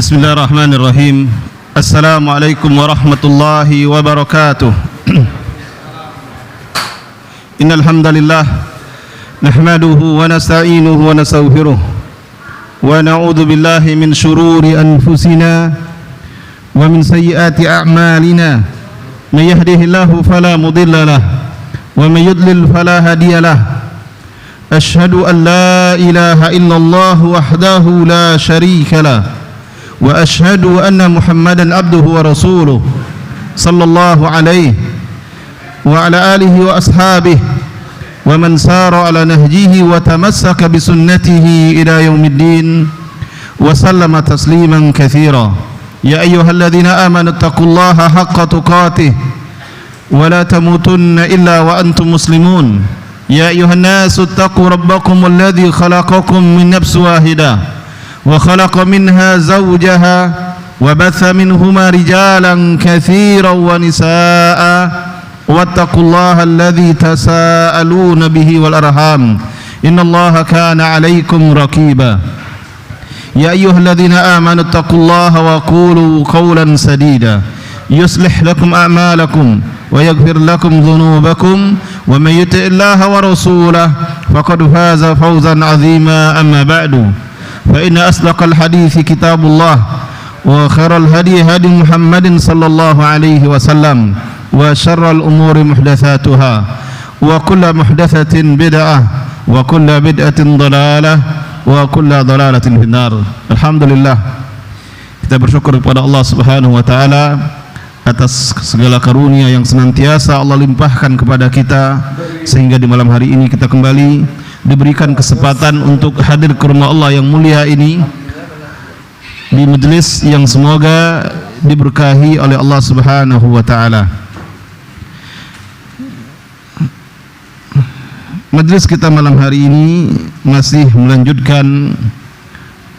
Bismillahirrahmanirrahim. Assalamualaikum warahmatullahi wabarakatuh. Innal hamdalillah nahmaduhu wa nasta'inuhu wa nastaghfiruh wa na'udzu billahi min shururi anfusina wa min sayyiati a'malina. May yahdihillahu fala mudilla lahu wa may yudlil fala hadiya lahu. Ashhadu an la ilaha illallah wahdahu la syarika lahu wa ashhadu anna Muhammadan abduhu wa rasuluh sallallahu alaihi wa ala alihi wa ashabihi wa man sara ala nahjihi wa tamassaka bi sunnatihi ila yaumiddin wa sallama tasliman katsira. Ya ayyuhalladzina amanu taqullaha haqqa tuqatih wa la tamutunna illa wa antum muslimun. Ya ayyuhan nasu taqu rabbakum alladzi khalaqakum min nafsin wahidah wa khalaqa minha zawjaha wa batha minhuma rijalan katsiran wa nisaa'a wattaqullaha alladzi tasaaluna bihi wal arham innallaha kana 'alaykum raqiba. Ya ayyuhalladzina amanu taqullaha wa qulu qawlan sadida yuslih lakum a'malakum wa yaghfir lakum dhunubakum wa may yuti'illaha wa rasulahu faqad faza fawzan 'azima. Amma ba'du, fa inna asdaqal hadithi kitabullah wa khairal hadi hadi Muhammadin sallallahu alaihi wasallam wa syarral umuri muhdatsatuha wa kullu muhdatsatin bid'ah wa kullu bid'atin dhalalah wa kullu dhalalatin finnar. Alhamdulillah, kita bersyukur kepada Allah Subhanahu wa taala atas segala karunia yang senantiasa Allah limpahkan kepada kita, sehingga di malam hari ini kita kembali diberikan kesempatan untuk hadir ke rumah Allah yang mulia ini, di majelis yang semoga diberkahi oleh Allah Subhanahu wa taala. Majelis kita malam hari ini masih melanjutkan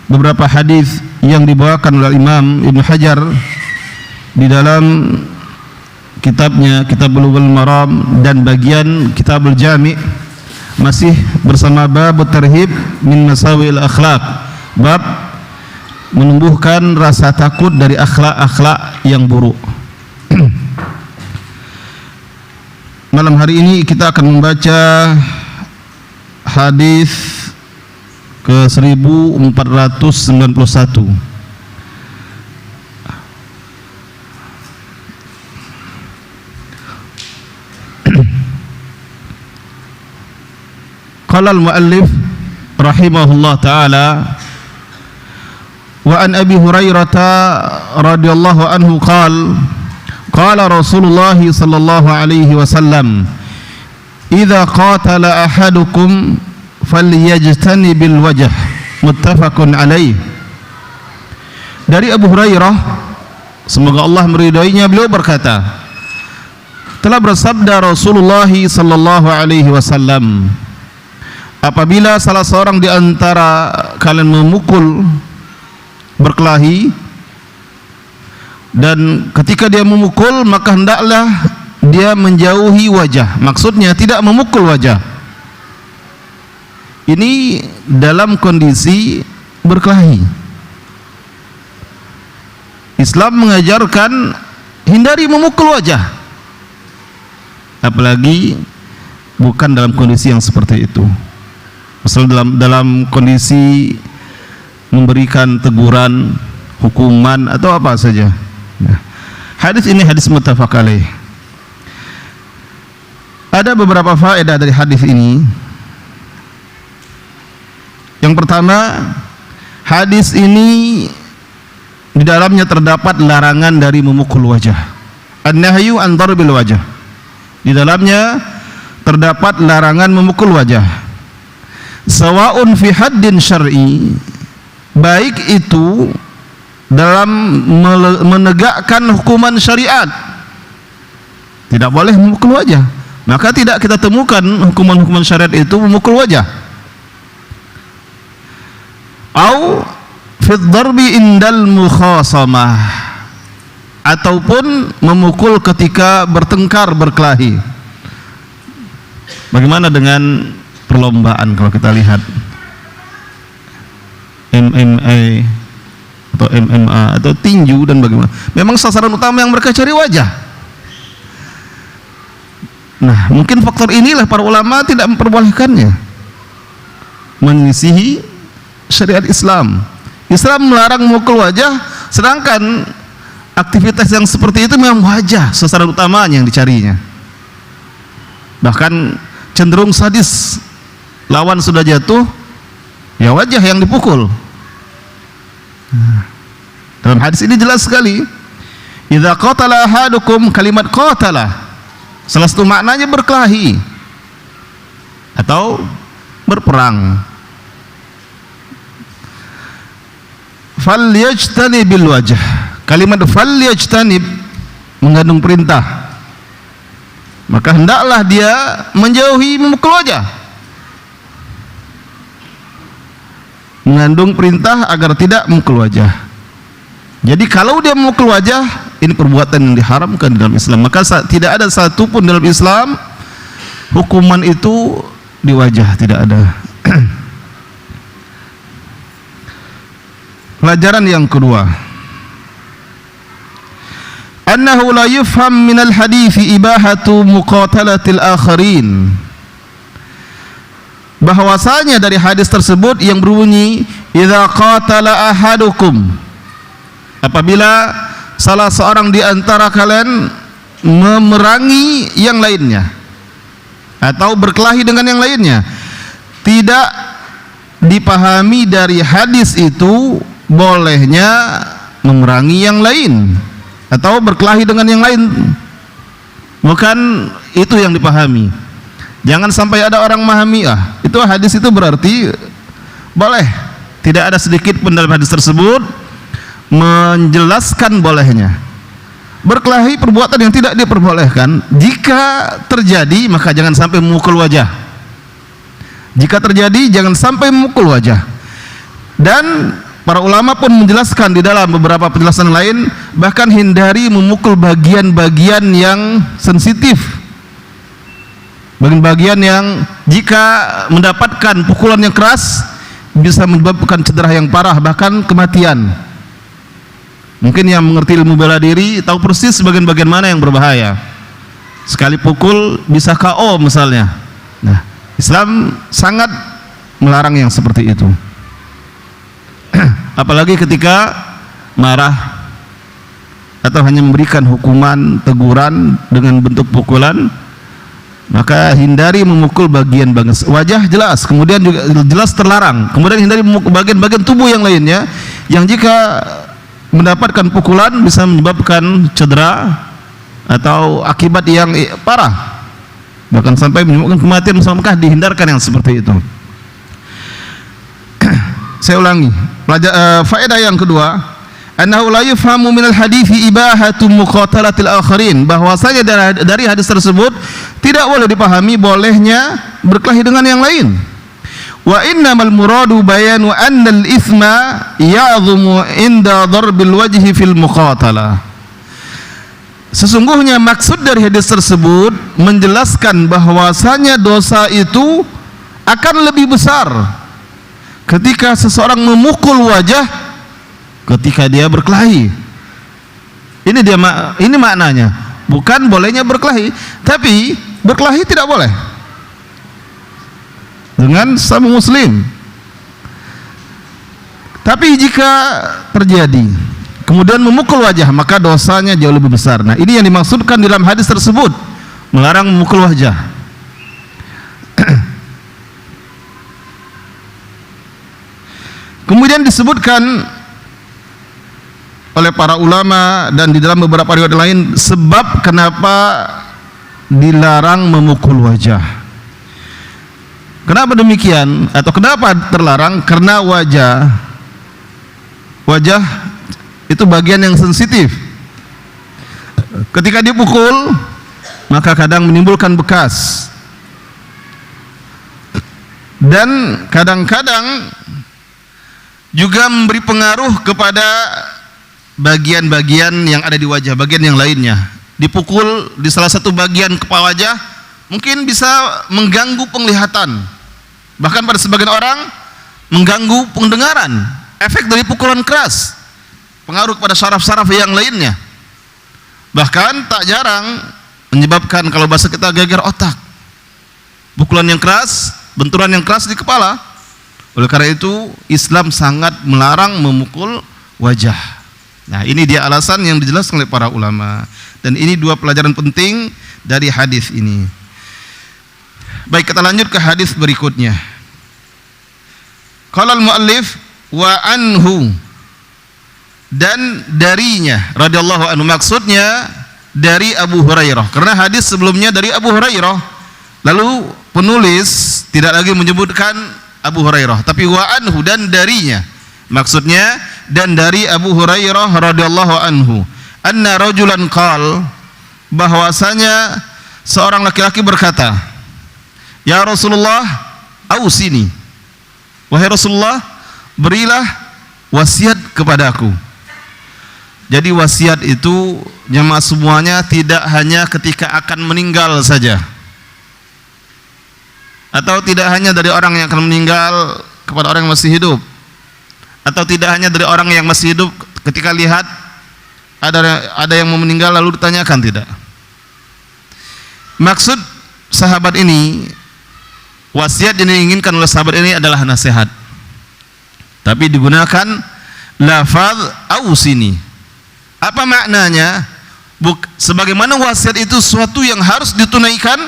beberapa hadis yang dibawakan oleh Imam Ibnu Hajar di dalam kitabnya Kitab Bulughul Maram dan bagian Kitabul Jami', masih bersama bab tarhib min masawil akhlaq, bab menumbuhkan rasa takut dari akhlak-akhlak yang buruk. Malam hari ini kita akan membaca hadis ke 1491. Qala al-muallif rahimahullah ta'ala wa an Abi Hurairah radhiyallahu anhu qala Rasulullah sallallahu alaihi wasallam idza qatala ahadukum falyajtanibil wajh, muttafaqun alaih. Dari Abu Hurairah, semoga Allah meridainya, beliau berkata, telah bersabda Rasulullah sallallahu alaihi wasallam, apabila salah seorang di antara kalian memukul berkelahi, dan ketika dia memukul maka hendaklah dia menjauhi wajah, maksudnya tidak memukul wajah. Ini dalam kondisi berkelahi. Islam mengajarkan hindari memukul wajah, apalagi bukan dalam kondisi yang seperti itu. Misal dalam kondisi memberikan teguran, hukuman atau apa saja. Nah, hadis ini hadis muttafaq alaih. Ada beberapa faedah dari hadis ini. Yang pertama, hadis ini di dalamnya terdapat larangan dari memukul wajah. An-nahyu an darbil wajah. Di dalamnya terdapat larangan memukul wajah. Sawa'un fi haddin syar'i, baik itu dalam menegakkan hukuman syariat, tidak boleh memukul wajah, maka tidak kita temukan hukuman-hukuman syariat itu memukul wajah. Au fi dharbi indal mukhasamah, ataupun memukul ketika bertengkar, berkelahi. Bagaimana dengan perlombaan? Kalau kita lihat MMA atau MMA atau tinju dan bagaimana. Memang sasaran utama yang mereka cari wajah. Nah, mungkin faktor inilah para ulama tidak memperbolehkannya, menyisihi syariat Islam. Islam melarang memukul wajah, sedangkan aktivitas yang seperti itu memang wajah sasaran utamanya yang dicarinya. Bahkan cenderung sadis, lawan sudah jatuh, ya wajah yang dipukul. Dalam hadis ini jelas sekali, idza qatala ahadukum, kalimat qatala salah satu maknanya berkelahi atau berperang. Falyajtanibil wajh, kalimat falyajtanib mengandung perintah, maka hendaklah dia menjauhi memukul wajah, mengandung perintah agar tidak memukul wajah. Jadi kalau dia memukul wajah, ini perbuatan yang diharamkan dalam Islam. Maka tidak ada satupun dalam Islam hukuman itu di wajah, tidak ada. Pelajaran yang kedua, annahu la yufham minal hadithi ibahatu muqatalatil akharin, bahwasanya dari hadis tersebut yang berbunyi idza qatala ahadukum, apabila salah seorang di antara kalian memerangi yang lainnya atau berkelahi dengan yang lainnya, tidak dipahami dari hadis itu bolehnya memerangi yang lain atau berkelahi dengan yang lain. Bukan itu yang dipahami. Jangan sampai ada orang memahami, itu hadis itu berarti boleh. Tidak ada sedikit pun dalam hadis tersebut menjelaskan bolehnya. Berkelahi perbuatan yang tidak diperbolehkan. Jika terjadi, maka jangan sampai memukul wajah. Jika terjadi, jangan sampai memukul wajah. Dan para ulama pun menjelaskan di dalam beberapa penjelasan lain, bahkan hindari memukul bagian-bagian yang sensitif, bagian-bagian yang jika mendapatkan pukulan yang keras bisa menyebabkan cedera yang parah, bahkan kematian. Mungkin yang mengerti ilmu bela diri tahu persis bagian-bagian mana yang berbahaya. Sekali pukul bisa KO misalnya. Nah, Islam sangat melarang yang seperti itu. Apalagi ketika marah atau hanya memberikan hukuman teguran dengan bentuk pukulan, maka hindari memukul bagian-bagian wajah, jelas, kemudian juga jelas terlarang. Kemudian hindari memukul bagian-bagian tubuh yang lainnya yang jika mendapatkan pukulan bisa menyebabkan cedera atau akibat yang parah, bahkan sampai menyebabkan kematian. Maka dihindarkan yang seperti itu. Saya ulangi, faedah yang kedua, annahu la yufhamu minal hadithi ibahatu muqatalatil akharin, bahwasanya dari hadis tersebut tidak boleh dipahami bolehnya berkelahi dengan yang lain. Wa innamal muradu bayanu annal ithma ya'dhumu inda darbil wajhi fil muqatalah. Sesungguhnya maksud dari hadis tersebut menjelaskan bahwasanya dosa itu akan lebih besar ketika seseorang memukul wajah ketika dia berkelahi. Ini maknanya, bukan bolehnya berkelahi, tapi berkelahi tidak boleh dengan sama muslim. Tapi jika terjadi kemudian memukul wajah, maka dosanya jauh lebih besar. Nah, ini yang dimaksudkan dalam hadis tersebut, melarang memukul wajah. Kemudian disebutkan oleh para ulama dan di dalam beberapa riwayat lain sebab kenapa dilarang memukul wajah. Kenapa demikian atau kenapa terlarang? Karena wajah itu bagian yang sensitif. Ketika dipukul, maka kadang menimbulkan bekas dan kadang-kadang juga memberi pengaruh kepada bagian-bagian yang ada di wajah, bagian yang lainnya. Dipukul di salah satu bagian kepala wajah mungkin bisa mengganggu penglihatan, bahkan pada sebagian orang mengganggu pendengaran, efek dari pukulan keras. pengaruh kepada syaraf-syaraf yang lainnya. Bahkan tak jarang menyebabkan, kalau bahasa kita, geger otak. Pukulan yang keras, benturan yang keras di kepala. Oleh karena itu Islam sangat melarang memukul wajah. Nah, ini dia alasan yang dijelaskan oleh para ulama. Dan ini dua pelajaran penting dari hadis ini. Baik, kita lanjut ke hadis berikutnya. Qala al-muallif wa anhu, dan darinya, radhiyallahu anhu, maksudnya dari Abu Hurairah, karena hadis sebelumnya dari Abu Hurairah, lalu penulis tidak lagi menyebutkan Abu Hurairah, tapi wa anhu, dan darinya, maksudnya dan dari Abu Hurairah radhiyallahu anhu, anna rajulan qal, bahwasanya seorang laki-laki berkata, ya Rasulullah, ausini, wahai Rasulullah, berilah wasiat kepadaku. Jadi wasiat itu jemaah semuanya tidak hanya ketika akan meninggal saja, atau tidak hanya dari orang yang akan meninggal kepada orang yang masih hidup, atau tidak hanya dari orang yang masih hidup ketika lihat ada yang mau meninggal lalu ditanyakan, tidak. Maksud sahabat ini, wasiat yang diinginkan oleh sahabat ini adalah nasihat, tapi digunakan lafaz ausini. Apa maknanya? Sebagaimana wasiat itu sesuatu yang harus ditunaikan,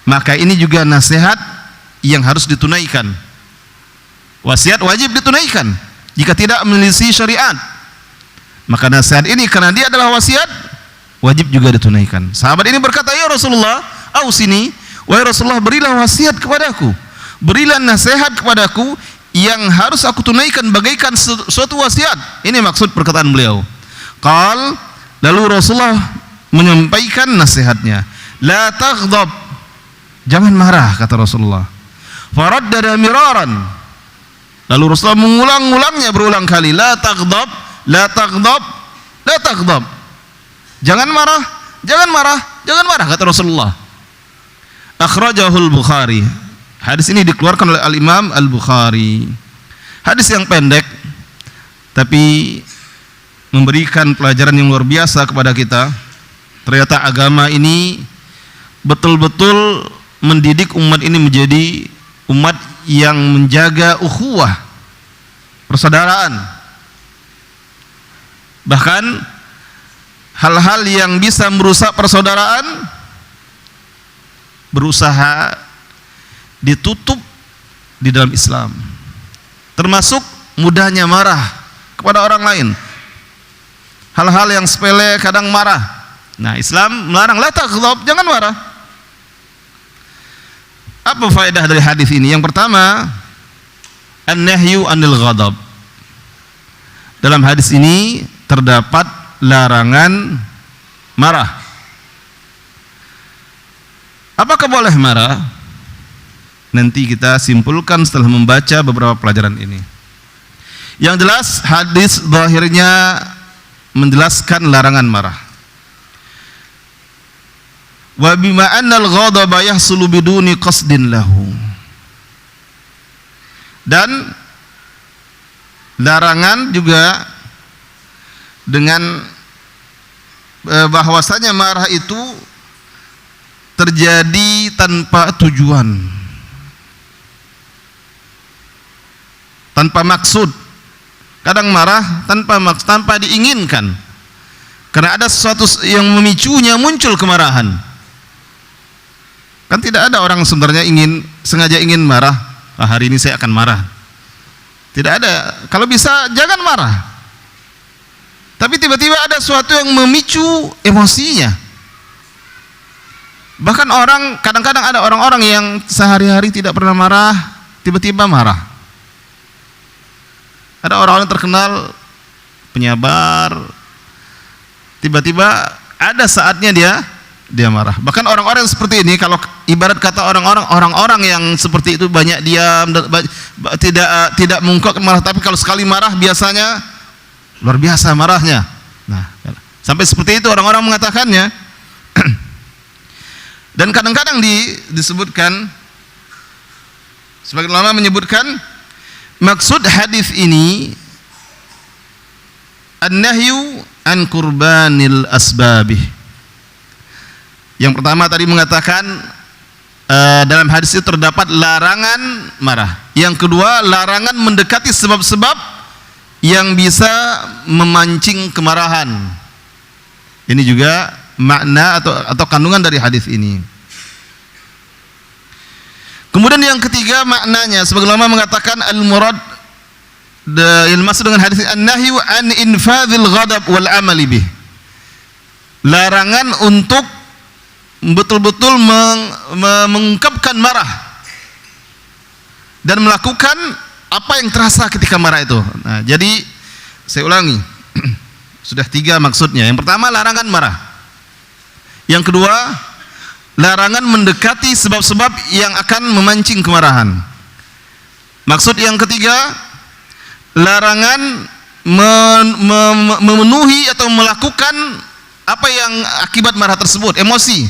maka ini juga nasihat yang harus ditunaikan. Wasiat wajib ditunaikan. Jika tidak menyelisih syariat, maka nasihat ini karena dia adalah wasiat, wajib juga ditunaikan. Sahabat ini berkata, ya Rasulullah, ausini, wahai Rasulullah, berilah wasiat kepadaku, berilah nasihat kepadaku yang harus aku tunaikan bagaikan suatu wasiat. Ini maksud perkataan beliau. Qal, lalu Rasulullah menyampaikan nasihatnya, la taghdab, jangan marah, kata Rasulullah. Faraddada miraran, lalu Rasulullah mengulang-ulangnya berulang kali, la taghdab, la taghdab, la taghdab, jangan marah, jangan marah, jangan marah, kata Rasulullah. Akhrajahul Bukhari. Hadis ini dikeluarkan oleh Al-Imam Al-Bukhari. Hadis yang pendek, tapi memberikan pelajaran yang luar biasa kepada kita. Ternyata agama ini betul-betul mendidik umat ini menjadi umat yang menjaga ukhuwah, persaudaraan. Bahkan hal-hal yang bisa merusak persaudaraan berusaha ditutup di dalam Islam, termasuk mudahnya marah kepada orang lain. Hal-hal yang sepele kadang marah. Nah, Islam melarang, la taghdab, jangan marah. Apa faedah dari hadis ini? Yang pertama, an-nahyu anil ghadab. Dalam hadis ini terdapat larangan marah. Apakah boleh marah? Nanti kita simpulkan setelah membaca beberapa pelajaran ini. Yang jelas hadis zahirnya menjelaskan larangan marah. Wa bima annal ghadaba yahsulu biduni qasdin lahu. Dan larangan juga dengan bahwasanya marah itu terjadi tanpa tujuan, tanpa maksud. Kadang marah tanpa diinginkan, karena ada sesuatu yang memicunya muncul kemarahan. Kan tidak ada orang sebenarnya sengaja ingin marah, hari ini saya akan marah. Tidak ada. Kalau bisa jangan marah. Tapi tiba-tiba ada sesuatu yang memicu emosinya. Bahkan kadang-kadang ada orang-orang yang sehari-hari tidak pernah marah, tiba-tiba marah. Ada orang-orang terkenal penyabar, tiba-tiba ada saatnya dia marah. Bahkan orang-orang seperti ini, kalau ibarat kata orang-orang yang seperti itu banyak diam, tidak mengungkapkan marah, tapi kalau sekali marah biasanya luar biasa marahnya. Nah, sampai seperti itu orang-orang mengatakannya. Dan kadang-kadang disebutkan, sebagian ulama menyebutkan, maksud hadis ini an-nahyu an qurbanil asbabih. Yang pertama tadi mengatakan dalam hadis itu terdapat larangan marah. Yang kedua, larangan mendekati sebab-sebab yang bisa memancing kemarahan. Ini juga makna atau kandungan dari hadis ini. Kemudian yang ketiga maknanya, sebagian ulama mengatakan al-murad yang dimaksud dengan hadis an-nahyu an infadhil ghadab wal amali bih. Larangan untuk betul-betul mengungkapkan marah dan melakukan apa yang terasa ketika marah itu. Nah, jadi saya ulangi. Sudah 3 maksudnya. Yang pertama, larangan marah. Yang kedua, larangan mendekati sebab-sebab yang akan memancing kemarahan. Maksud yang ketiga, larangan memenuhi atau melakukan apa yang akibat marah tersebut, emosi.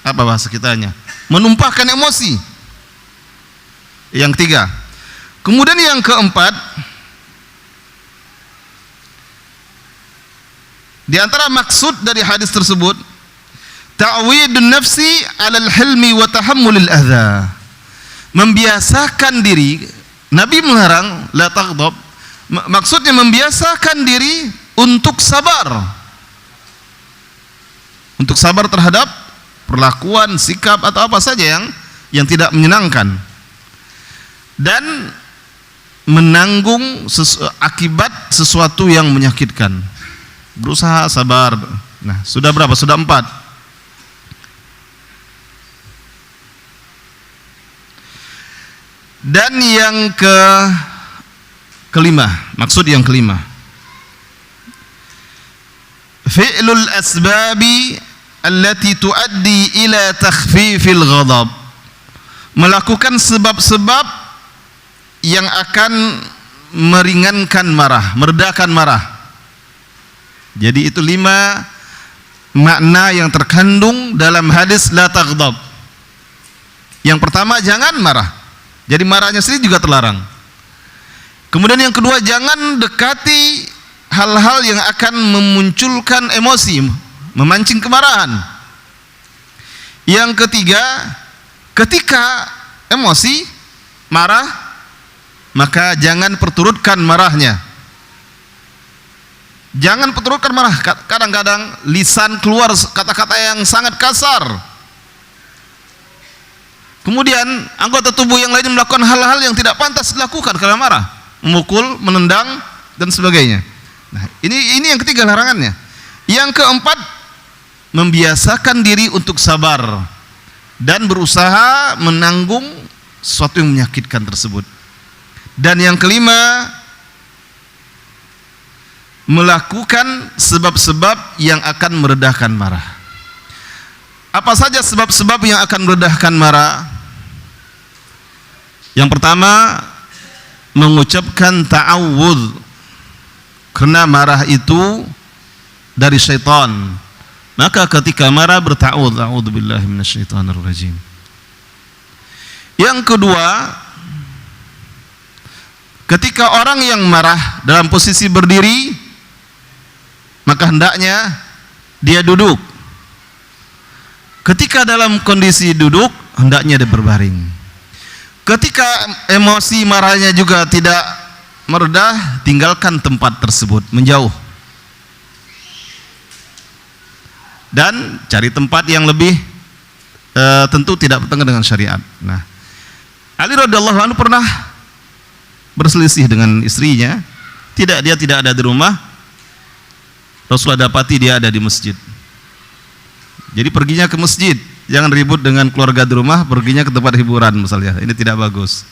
Apa bahasa kitanya? Menumpahkan emosi. Yang ketiga. Kemudian yang keempat, di antara maksud dari hadis tersebut, ta'widun nafsi 'alal hilmi wa tahammulil adza. Membiasakan diri, Nabi melarang la taghdab. Maksudnya membiasakan diri untuk sabar. Untuk sabar terhadap perlakuan, sikap atau apa saja yang tidak menyenangkan. Dan menanggung akibat sesuatu yang menyakitkan. Berusaha sabar. Nah, sudah berapa? Sudah 4. Dan yang kelima, maksud yang kelima, fi'lul asbabi allati tuaddi ila takhfifil ghadab. Melakukan sebab-sebab yang akan meringankan marah, meredakan marah. Jadi itu 5 makna yang terkandung dalam hadis la taghdab. Yang pertama, jangan marah. Jadi marahnya sendiri juga terlarang. Kemudian yang kedua, jangan dekati hal-hal yang akan memunculkan emosi, memancing kemarahan. Yang ketiga, ketika emosi, marah, maka jangan perturutkan marahnya. Jangan perturutkan marah. Kadang-kadang lisan keluar kata-kata yang sangat kasar. Kemudian anggota tubuh yang lain melakukan hal-hal yang tidak pantas dilakukan karena marah, memukul, menendang dan sebagainya. Nah, ini yang ketiga larangannya. Yang keempat, membiasakan diri untuk sabar dan berusaha menanggung sesuatu yang menyakitkan tersebut. Dan yang kelima, melakukan sebab-sebab yang akan meredahkan marah. Apa saja sebab-sebab yang akan meredahkan marah? Yang pertama, mengucapkan ta'awudz, karena marah itu dari syaitan. Maka ketika marah berta'awudz, a'udzubillahi minasyaitonirrajim. Yang kedua, ketika orang yang marah dalam posisi berdiri, maka hendaknya dia duduk. Ketika dalam kondisi duduk, hendaknya dia berbaring. Ketika emosi marahnya juga tidak meredah, tinggalkan tempat tersebut, menjauh. Dan cari tempat yang lebih tentu tidak bertentangan dengan syariat. Nah, Ali radhiyallahu anhu pernah berselisih dengan istrinya. Dia tidak ada di rumah. Rasulullah dapati dia ada di masjid. Jadi perginya ke masjid. Jangan ribut dengan keluarga di rumah, perginya ke tempat hiburan misalnya. Ini tidak bagus.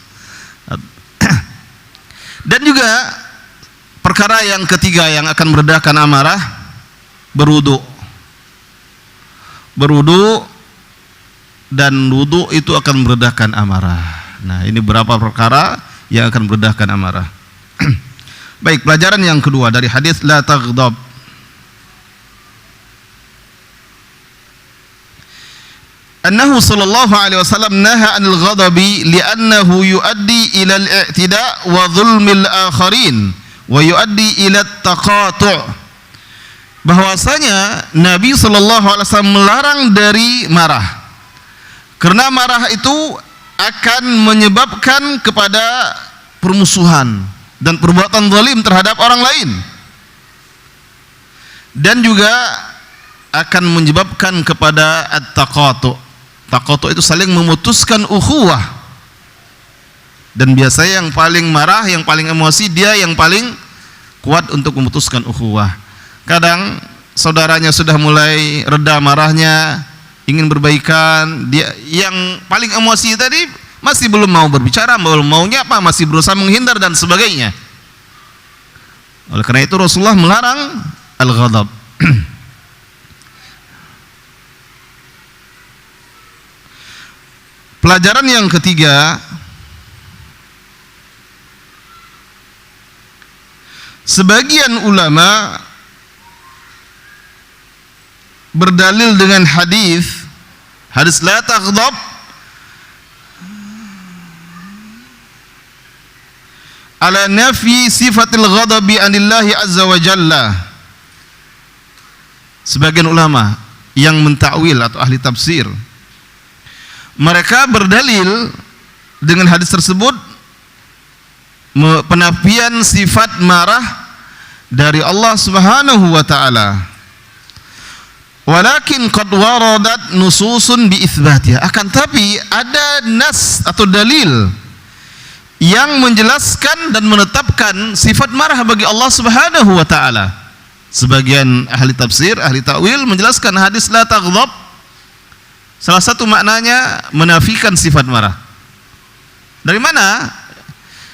Dan juga perkara yang ketiga yang akan meredahkan amarah, berwudu. Berwudu, dan wudu itu akan meredahkan amarah. Nah, ini beberapa perkara yang akan meredahkan amarah. Baik, pelajaran yang kedua dari hadis la taghdab. Annahu sallallahu alaihi wasallam naha 'anil ghadabi li'annahu yuaddi ila al-i'tida' wa dhulmil akharin wa yuaddi ila taqatu', bahwasanya Nabi sallallahu alaihi wasallam melarang dari marah, karena marah itu akan menyebabkan kepada permusuhan dan perbuatan zalim terhadap orang lain, dan juga akan menyebabkan kepada at-taqatu'. Taqatu' itu saling memutuskan ukhuwah, dan biasanya yang paling marah, yang paling emosi, dia yang paling kuat untuk memutuskan ukhuwah. Kadang saudaranya sudah mulai reda marahnya, ingin berbaikan, dia yang paling emosi tadi masih belum mau berbicara, belum mau nyapa, masih berusaha menghindar dan sebagainya. Oleh karena itu Rasulullah melarang al-ghadab. Pelajaran yang ketiga, sebagian ulama berdalil dengan hadis la taghdab ala nafi sifatil ghadabi anillahi azza wa jalla. Sebagian ulama yang mentakwil atau ahli tafsir, mereka berdalil dengan hadis tersebut penafian sifat marah dari Allah Subhanahu wa taala. Walakin qad waradat nususun bi itsbatiha, akan tapi ada nas atau dalil yang menjelaskan dan menetapkan sifat marah bagi Allah Subhanahu wa taala. Sebagian ahli tafsir, ahli takwil menjelaskan hadis la taghdab, salah satu maknanya menafikan sifat marah. Dari mana?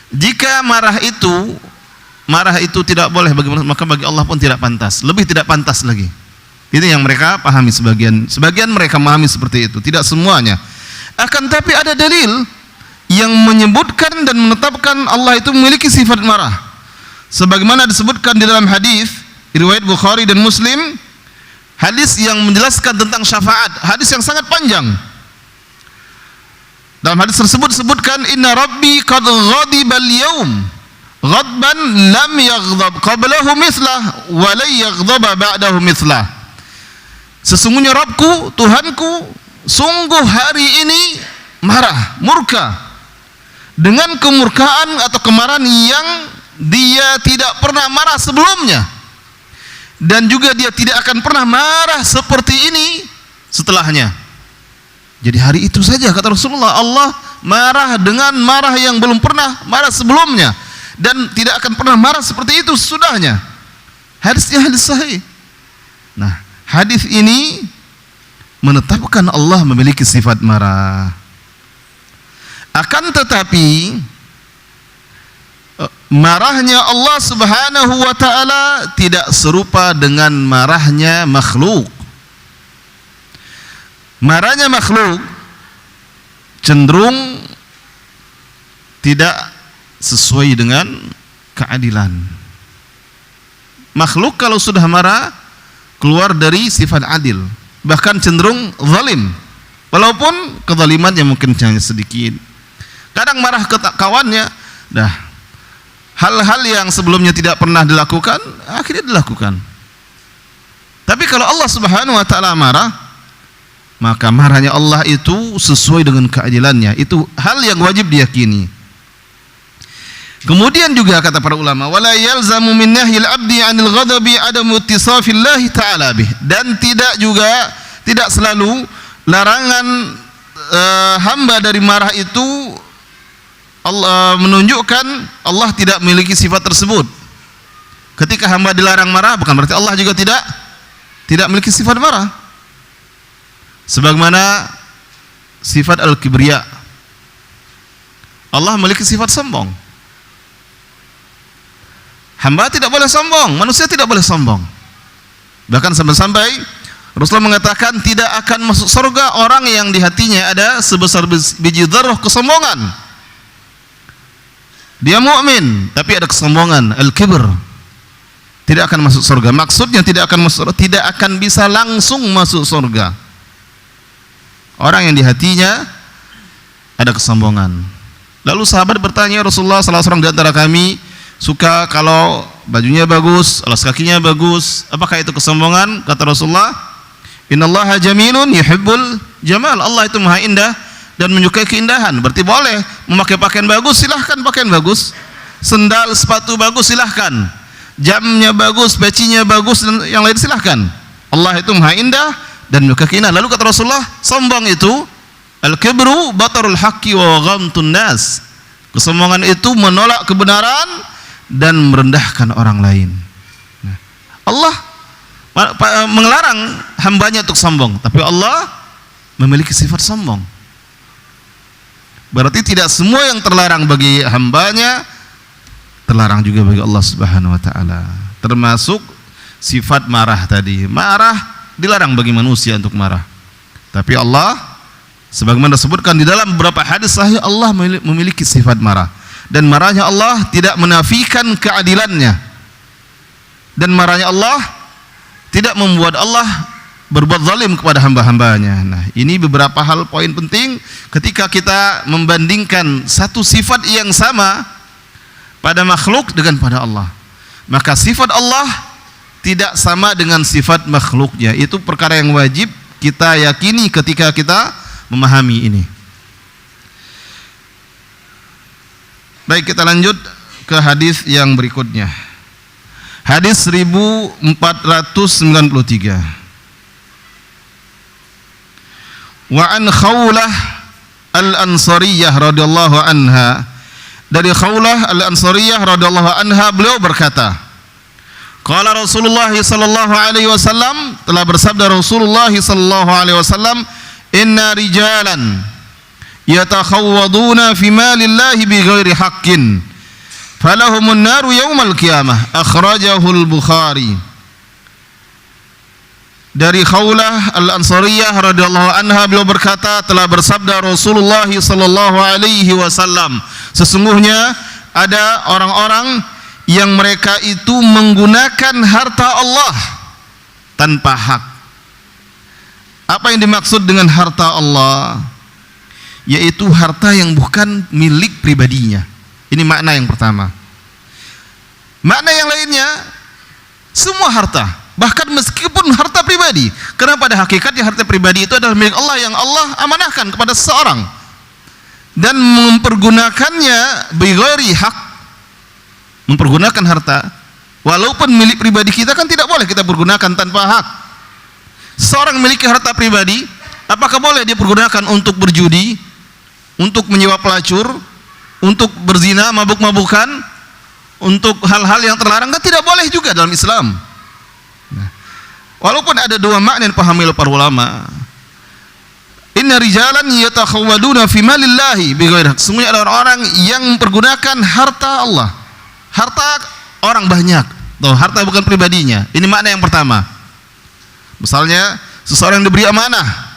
Jika marah itu tidak boleh bagi manusia, maka bagi Allah pun tidak pantas, lebih tidak pantas lagi. Itu yang mereka pahami, sebagian mereka memahami seperti itu, tidak semuanya. Akan tapi ada dalil yang menyebutkan dan menetapkan Allah itu memiliki sifat marah, sebagaimana disebutkan di dalam hadis riwayat Bukhari dan Muslim, hadis yang menjelaskan tentang syafaat, hadis yang sangat panjang. Dalam hadis tersebut disebutkan, inna rabbi qad ghadiba al-yawm ghadban lam yaghdab qablahu mithlah wa la yaghdaba ba'dahu mithlah. Sesungguhnya Rabbku, Tuhanku, sungguh hari ini marah, murka, dengan kemurkaan atau kemarahan yang dia tidak pernah marah sebelumnya, dan juga dia tidak akan pernah marah seperti ini setelahnya. Jadi hari itu saja, kata Rasulullah, Allah marah dengan marah yang belum pernah marah sebelumnya, dan tidak akan pernah marah seperti itu sesudahnya. Hadisnya hadis sahih. Nah, hadis ini menetapkan Allah memiliki sifat marah. Akan tetapi marahnya Allah Subhanahu wa taala tidak serupa dengan marahnya makhluk. Marahnya makhluk cenderung tidak sesuai dengan keadilan. Makhluk kalau sudah marah keluar dari sifat adil, bahkan cenderung zalim, walaupun kezalimannya mungkin hanya sedikit. Kadang marah ke kawannya, dah hal-hal yang sebelumnya tidak pernah dilakukan akhirnya dilakukan. Tapi kalau Allah Subhanahu wa taala marah, maka marahnya Allah itu sesuai dengan keadilannya. Itu hal yang wajib diyakini. Kemudian juga kata para ulama, wala yalzamu min nahyil abdi 'anil ghadabi adamu ittisafillahi ta'ala bih, dan tidak selalu larangan hamba dari marah itu Allah menunjukkan Allah tidak memiliki sifat tersebut. Ketika hamba dilarang marah, bukan berarti Allah juga tidak memiliki sifat marah. Sebagaimana sifat al-kibriya, Allah memiliki sifat sombong. Hamba tidak boleh sombong, manusia tidak boleh sombong. Bahkan sampai-sampai Rasulullah mengatakan tidak akan masuk surga orang yang di hatinya ada sebesar biji dzarrah kesombongan. Dia mukmin tapi ada kesombongan, al-kibr. Tidak akan masuk surga. Maksudnya tidak akan masuk surga, tidak akan bisa langsung masuk surga. Orang yang di hatinya ada kesombongan. Lalu sahabat bertanya, Rasulullah sallallahu alaihi wasallam, di antara kami suka kalau bajunya bagus, alas kakinya bagus. Apakah itu kesombongan? Kata Rasulullah, innallaha jamilun yuhibbul jamal. Allah itu maha indah dan menyukai keindahan. Berarti boleh memakai pakaian bagus, silahkan pakaian bagus. Sendal, sepatu bagus, silahkan. Jamnya bagus, pecinya bagus, dan yang lain silahkan. Allah itu maha indah dan menyukai keindahan. Lalu kata Rasulullah, sombong itu al-kibru batarul haqqi wa ghamtun nas. Kesombongan itu menolak kebenaran dan merendahkan orang lain. Nah, Allah melarang hambanya untuk sombong, tapi Allah memiliki sifat sombong. Berarti tidak semua yang terlarang bagi hambanya terlarang juga bagi Allah Subhanahu wa taala. Termasuk sifat marah tadi. Marah dilarang bagi manusia untuk marah. Tapi Allah, sebagaimana disebutkan di dalam beberapa hadis sahih, Allah memiliki sifat marah. Dan marahnya Allah tidak menafikan keadilannya. Dan marahnya Allah tidak membuat Allah berbuat zalim kepada hamba-hambanya. Nah, ini beberapa hal poin penting ketika kita membandingkan satu sifat yang sama pada makhluk dengan pada Allah. Maka sifat Allah tidak sama dengan sifat makhluknya. Itu perkara yang wajib kita yakini ketika kita memahami ini. Baik, kita lanjut ke hadis yang berikutnya. Hadis 1493. Wa an Khawlah al-Ansariyah radhiyallahu anha. Dari Khawlah al-Ansariyah radhiyallahu anha, beliau berkata, qala Rasulullah sallallahu alaihi wasallam, telah bersabda Rasulullah sallallahu alaihi wasallam, inna rijalan yatakhawwaduna fi malillahi bighairi haqqin falahumun naru yaumal qiyamah. Akhrajahul Bukhari. Dari Khawlah al-Ansariyah radhiyallahu anha, beliau berkata, telah bersabda Rasulullah sallallahu alaihi wasallam, sesungguhnya ada orang-orang yang mereka itu menggunakan harta Allah tanpa hak. Apa yang dimaksud dengan harta Allah? Yaitu harta yang bukan milik pribadinya. Ini makna yang pertama. Makna yang lainnya, semua harta, bahkan meskipun harta pribadi, karena pada hakikatnya harta pribadi itu adalah milik Allah yang Allah amanahkan kepada seseorang, dan mempergunakannya bighairi hak, mempergunakan harta walaupun milik pribadi kita kan tidak boleh kita pergunakan tanpa hak. Seorang memiliki harta pribadi, apakah boleh dia pergunakan untuk berjudi, untuk menyewa pelacur, untuk berzina, mabuk-mabukan, untuk hal-hal yang terlarang? Kan tidak boleh juga dalam Islam. Nah, walaupun ada dua makna yang dipahami oleh para ulama. Inna rijalan yatakhawwaduna fi malillahi bighairi haq. Sesungguhnya ada orang-orang yang mempergunakan harta Allah, harta orang banyak, atau harta bukan pribadinya. Ini makna yang pertama. Misalnya seseorang diberi amanah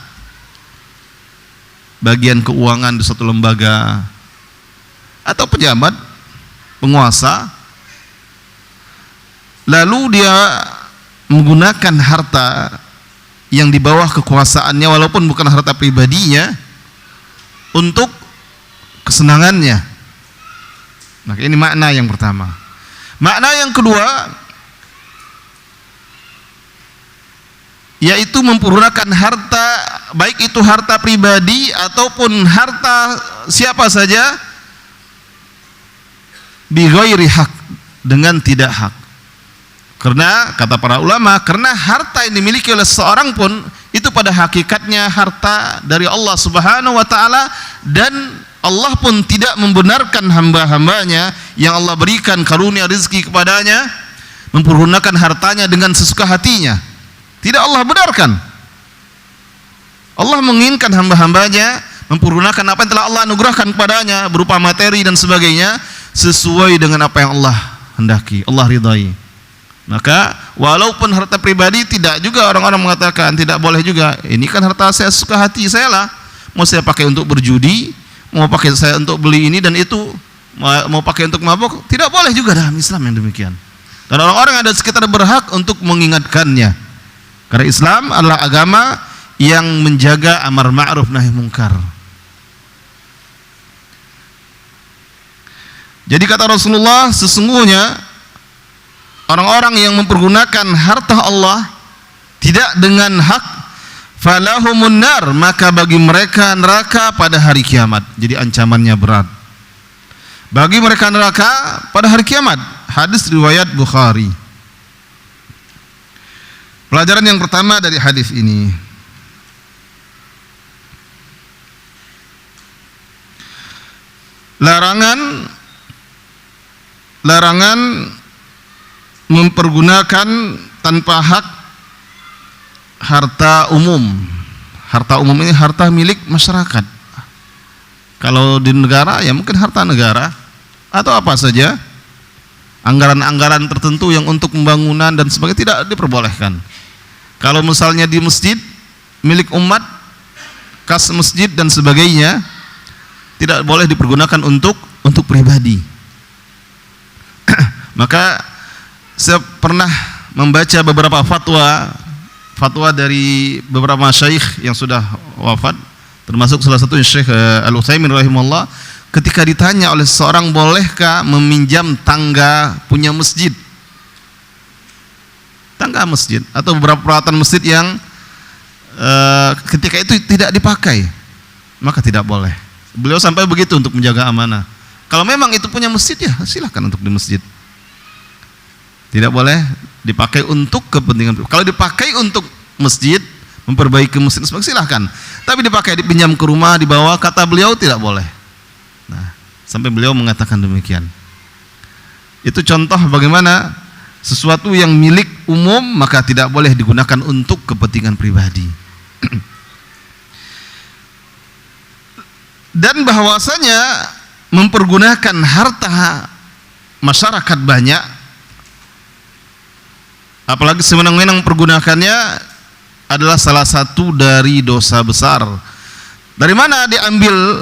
bagian keuangan di suatu lembaga, atau pejabat, penguasa, lalu dia menggunakan harta yang di bawah kekuasaannya walaupun bukan harta pribadinya untuk kesenangannya. Nah, ini makna yang pertama. Makna yang kedua, yaitu mempergunakan harta, baik itu harta pribadi ataupun harta siapa saja, bighairi hak, dengan tidak hak. Karena kata para ulama, karena harta yang dimiliki oleh seorang pun itu pada hakikatnya harta dari Allah Subhanahu wa taala, dan Allah pun tidak membenarkan hamba-hambanya yang Allah berikan karunia rezeki kepadanya mempergunakan hartanya dengan sesuka hatinya. Tidak Allah benarkan. Allah menginginkan hamba-hambanya mempergunakan apa yang telah Allah anugerahkan kepadanya berupa materi dan sebagainya sesuai dengan apa yang Allah hendaki, Allah ridai. Maka walaupun harta pribadi, tidak juga orang-orang mengatakan tidak boleh juga, ini kan harta saya suka hati saya lah, mau saya pakai untuk berjudi, mau pakai saya untuk beli ini dan itu, mau pakai untuk mabuk, tidak boleh juga dalam Islam yang demikian. Dan orang-orang ada sekitar berhak untuk mengingatkannya, karena Islam adalah agama yang menjaga amar ma'ruf nahi mungkar. Jadi kata Rasulullah, sesungguhnya orang-orang yang mempergunakan harta Allah tidak dengan hak, falahumun nar, maka bagi mereka neraka pada hari kiamat. Jadi ancamannya berat bagi mereka neraka pada hari kiamat. Hadis riwayat Bukhari. Pelajaran yang pertama dari hadis ini, larangan mempergunakan tanpa hak harta umum. Harta umum ini harta milik masyarakat. Kalau di negara ya mungkin harta negara atau apa saja, anggaran-anggaran tertentu yang untuk pembangunan dan sebagainya tidak diperbolehkan. Kalau misalnya di masjid milik umat, kas masjid dan sebagainya, tidak boleh dipergunakan untuk pribadi. Maka saya pernah membaca beberapa fatwa dari beberapa masyayikh yang sudah wafat, termasuk salah satu Syekh Al-Utsaimin rahimahullah, ketika ditanya oleh seseorang, bolehkah meminjam tangga punya masjid, tangga masjid atau beberapa peralatan masjid yang ketika itu tidak dipakai, maka tidak boleh. Beliau sampai begitu untuk menjaga amanah. Kalau memang itu punya masjid ya silahkan untuk di masjid, tidak boleh dipakai untuk kepentingan. Kalau dipakai untuk masjid, memperbaiki masjid silahkan, tapi dipakai dipinjam ke rumah, dibawa, kata beliau tidak boleh. Nah, sampai beliau mengatakan demikian. Itu contoh bagaimana sesuatu yang milik umum maka tidak boleh digunakan untuk kepentingan pribadi. Dan bahwasanya mempergunakan harta masyarakat banyak, apalagi sewenang-wenang mempergunakannya, adalah salah satu dari dosa besar. Dari mana diambil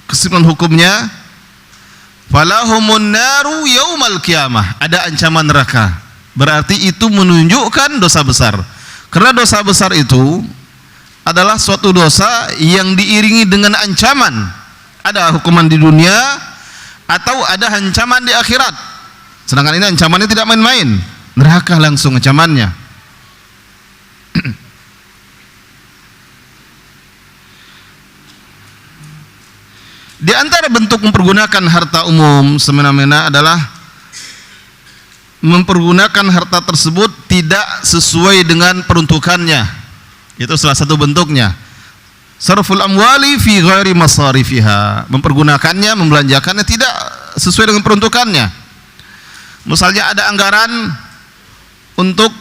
kesimpulan hukumnya? Falahumun naru yaumal qiyamah, ada ancaman neraka. Berarti itu menunjukkan dosa besar. Karena dosa besar itu adalah suatu dosa yang diiringi dengan ancaman. Ada hukuman di dunia atau ada ancaman di akhirat. Sedangkan ini ancamannya tidak main-main, neraka langsung ancamannya. Di antara bentuk mempergunakan harta umum semena-mena adalah mempergunakan harta tersebut tidak sesuai dengan peruntukannya. Itu salah satu bentuknya. Sarful amwali fi ghairi masarifiha, mempergunakannya, membelanjakannya tidak sesuai dengan peruntukannya. Misalnya ada anggaran untuk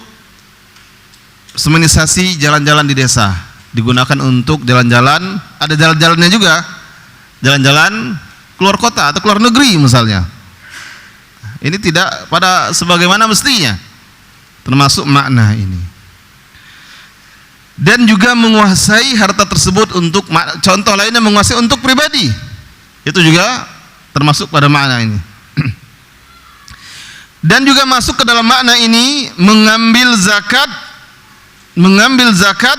semenisasi jalan-jalan di desa, digunakan untuk jalan-jalan, ada jalan-jalannya juga, jalan-jalan keluar kota atau keluar negeri misalnya. Ini tidak pada sebagaimana mestinya, termasuk makna ini. Dan juga menguasai harta tersebut untuk, contoh lainnya menguasai untuk pribadi, itu juga termasuk pada makna ini. Dan juga masuk ke dalam makna ini mengambil zakat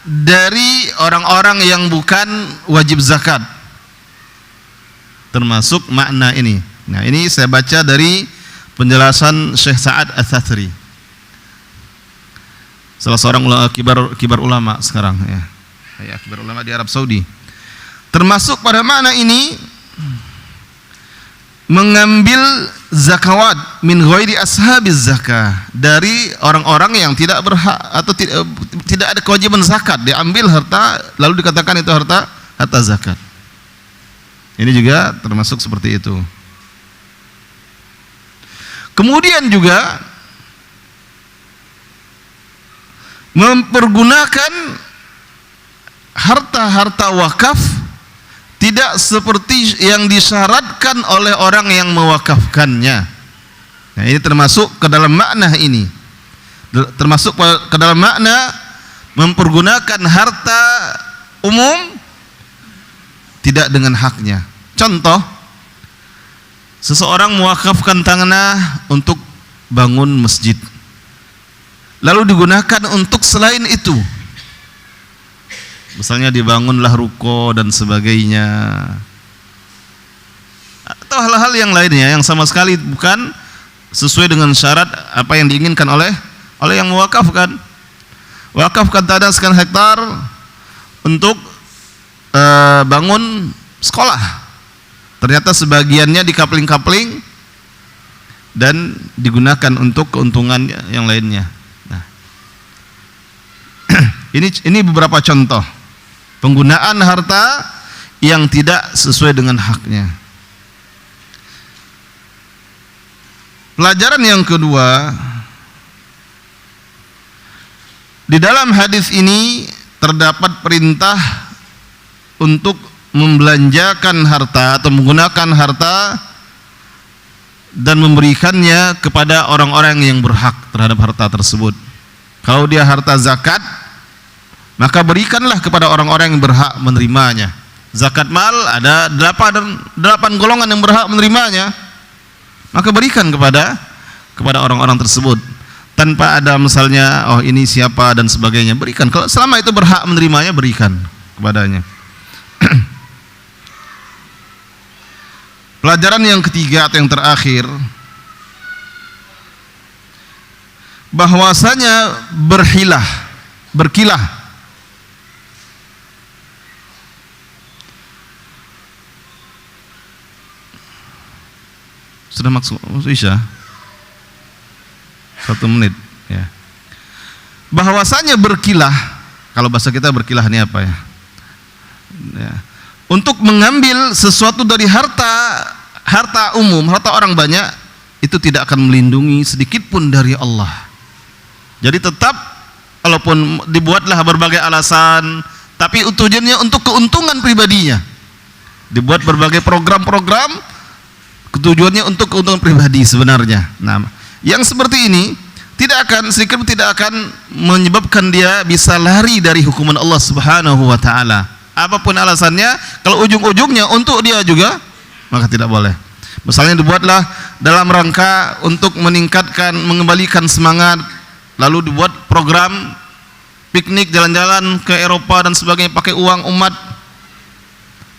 dari orang-orang yang bukan wajib zakat, termasuk makna ini. Nah, ini saya baca dari penjelasan Syekh Sa'ad Ats-Tsatsri, salah seorang kibar ulama sekarang ya. Kibar ulama di Arab Saudi. Termasuk pada makna ini mengambil zakawat min ghairi ashabiz zakah, dari orang-orang yang tidak berhak atau tidak ada kewajiban zakat, diambil harta lalu dikatakan itu harta zakat. Ini juga termasuk seperti itu. Kemudian juga mempergunakan harta-harta wakaf tidak seperti yang disyaratkan oleh orang yang mewakafkannya. Nah, ini termasuk ke dalam makna ini. Termasuk ke dalam makna mempergunakan harta umum tidak dengan haknya. Contoh, seseorang mewakafkan tanah untuk bangun masjid, lalu digunakan untuk selain itu, misalnya dibangunlah ruko dan sebagainya, atau atau hal-hal yang lainnya yang sama sekali bukan sesuai dengan syarat apa yang diinginkan oleh yang mewakafkan. Wakafkan tanah sekian hektar untuk bangun sekolah. Ternyata sebagiannya dikapling-kapling dan digunakan untuk keuntungan yang lainnya. Nah, ini beberapa contoh penggunaan harta yang tidak sesuai dengan haknya. Pelajaran yang kedua, di dalam hadis ini terdapat perintah untuk membelanjakan harta atau menggunakan harta dan memberikannya kepada orang-orang yang berhak terhadap harta tersebut. Kalau dia harta zakat, maka berikanlah kepada orang-orang yang berhak menerimanya. Zakat mal ada 8 golongan yang berhak menerimanya, maka berikan kepada orang-orang tersebut. Tanpa ada misalnya, oh ini siapa dan sebagainya, berikan. Kalau selama itu berhak menerimanya, berikan kepadanya. Pelajaran yang ketiga atau yang terakhir, bahwasanya berkilah sudah maksud Isya 1 menit ya. Bahwasanya berkilah, kalau bahasa kita berkilah ini apa ya? Untuk mengambil sesuatu dari harta umum, harta orang banyak, itu tidak akan melindungi sedikit pun dari Allah. Jadi tetap, walaupun dibuatlah berbagai alasan, tapi tujuannya untuk keuntungan pribadinya. Dibuat berbagai program-program, tujuannya untuk keuntungan pribadi sebenarnya. Nah, yang seperti ini sedikit tidak akan menyebabkan dia bisa lari dari hukuman Allah Subhanahu wa taala. Apapun alasannya, kalau ujung-ujungnya untuk dia juga, maka tidak boleh. Misalnya dibuatlah dalam rangka untuk meningkatkan, mengembalikan semangat, lalu dibuat program piknik jalan-jalan ke Eropa dan sebagainya pakai uang umat.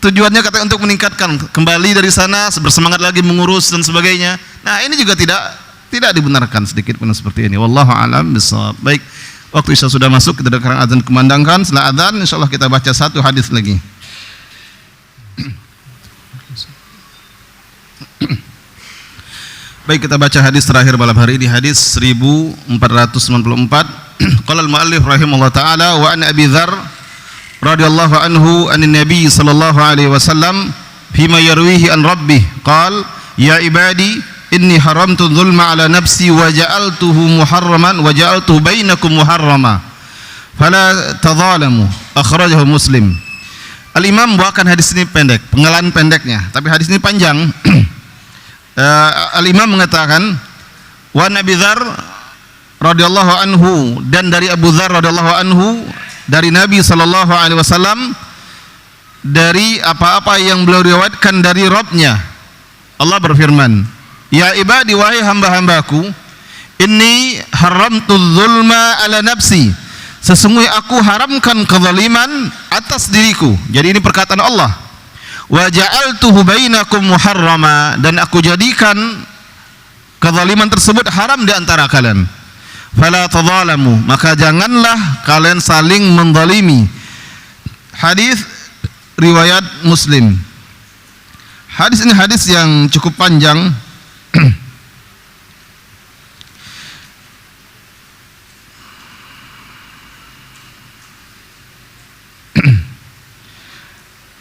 Tujuannya katanya untuk meningkatkan, kembali dari sana bersemangat lagi mengurus dan sebagainya. Nah, ini juga tidak dibenarkan sedikit pun seperti ini. Wallahu a'lam bishawab. Baik, waktu Isya sudah masuk, kita dengarkan azan kumandangkan. Setelah azan insyaallah kita baca satu hadis lagi. Baik, kita baca hadis terakhir malam hari ini, hadis 1494. Qala al-muallif rahimahullah taala, wa an Abi Dzar radhiyallahu anhu anin Nabi sallallahu alaihi wasallam fima yarwihi an rabbih qala ya ibadi inni haramtu dzulma ala nafsi wa ja'altuhu muharraman wa ja'altu bainakum muharrama fala tadzalamu. Akhrajahu Muslim. Al-Imam membawakan hadis ini pendek, penggalan pendeknya, tapi hadis ini panjang. Al-Imam mengatakan wa Nabi Dzar radhiyallahu anhu, dan dari Abu Dzar radhiyallahu anhu dari Nabi sallallahu alaihi wasallam, dari apa-apa yang beliau riwayatkan dari Rabb-Nya. Allah berfirman, ya ibadi, wahai hamba-hambaku, inni haramtu dzulma ala nafsi, sesungguhnya aku haramkan kezaliman atas diriku. Jadi ini perkataan Allah. Wa ja'altuhu bainakum muharrama, dan aku jadikan kezaliman tersebut haram di antara kalian. Fala tadzalamu, maka janganlah kalian saling menzalimi. Hadis riwayat Muslim. Hadis ini hadis yang cukup panjang.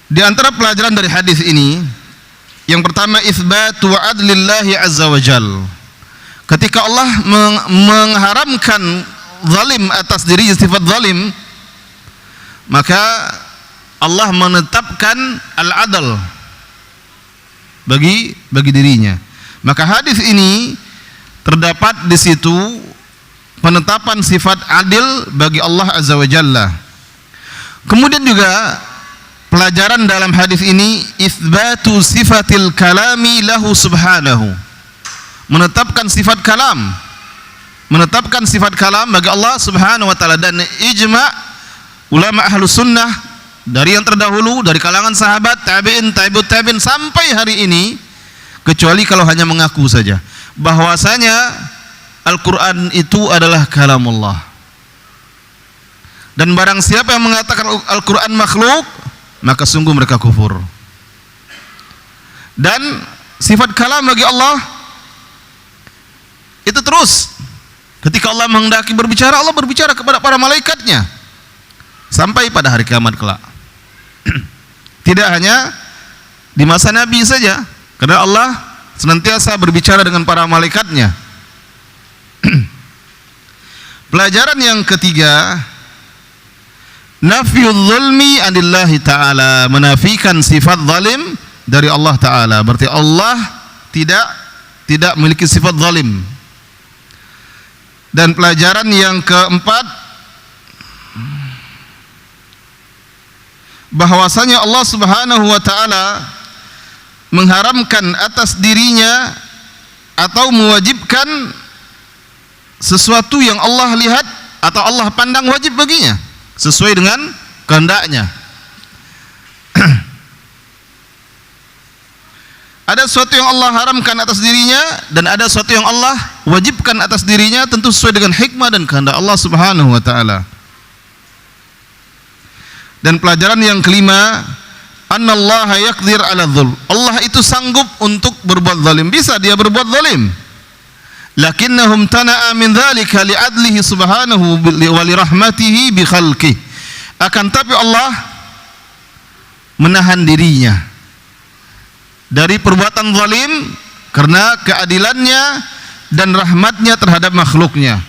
Di antara pelajaran dari hadis ini, yang pertama, itsbatu adlillahi azza wa jalla. Ketika Allah mengharamkan zalim atas diri, sifat zalim, maka Allah menetapkan al-adl bagi dirinya. Maka hadis ini terdapat di situ penetapan sifat adil bagi Allah azza wa jalla. Kemudian juga pelajaran dalam hadis ini, itsbatu sifatil kalami lahu subhanahu, menetapkan sifat kalam bagi Allah Subhanahu wa taala. Dan ijma' ulama ahlus sunnah dari yang terdahulu, dari kalangan sahabat, tabi'in, tabi'ut tabi'in sampai hari ini, kecuali kalau hanya mengaku saja bahwasanya Al-Quran itu adalah kalamullah. Dan barang siapa yang mengatakan Al-Quran makhluk, maka sungguh mereka kufur. Dan sifat kalam bagi Allah itu terus. Ketika Allah menghendaki berbicara, Allah berbicara kepada para malaikatnya sampai pada hari kiamat kelak. Tidak hanya di masa Nabi saja, karena Allah senantiasa berbicara dengan para malaikatnya. Pelajaran yang ketiga, nafyul zulmi anillahi ta'ala, menafikan sifat zalim dari Allah Ta'ala. Berarti Allah tidak memiliki sifat zalim. Dan pelajaran yang keempat, bahwasanya Allah Subhanahu wa Ta'ala mengharamkan atas dirinya atau mewajibkan sesuatu yang Allah lihat atau Allah pandang wajib baginya sesuai dengan kehendaknya. Ada sesuatu yang Allah haramkan atas dirinya dan ada sesuatu yang Allah wajibkan atas dirinya, tentu sesuai dengan hikmah dan kehendak Allah Subhanahu wa Ta'ala. Dan pelajaran yang kelima, annallaha yaqdir 'ala dzulm. Allah itu sanggup untuk berbuat zalim, bisa dia berbuat zalim. Lakinnahum tana'a min dzalika li'adlihi subhanahu wa li rahmatihi bi khalqihi. Akan tapi Allah menahan dirinya dari perbuatan zalim karena keadilannya dan rahmatnya terhadap makhluknya.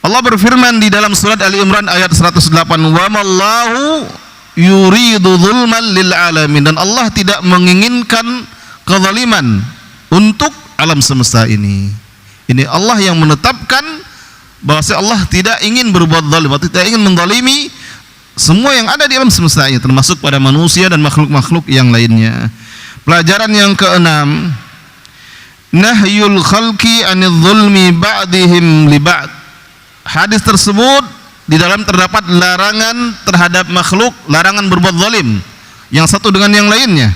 Allah berfirman di dalam surat Ali Imran ayat 108, wa mallahu yuridu zulman lil alamin, dan Allah tidak menginginkan kezaliman untuk alam semesta ini. Ini Allah yang menetapkan bahwa Allah tidak ingin berbuat zalim, tidak ingin menzalimi semua yang ada di alam semesta ini, termasuk pada manusia dan makhluk-makhluk yang lainnya. Pelajaran yang keenam, nahyul khalqi anil zulmi ba'dihim li ba'd. Hadis tersebut di dalam terdapat larangan terhadap makhluk, larangan berbuat zalim yang satu dengan yang lainnya,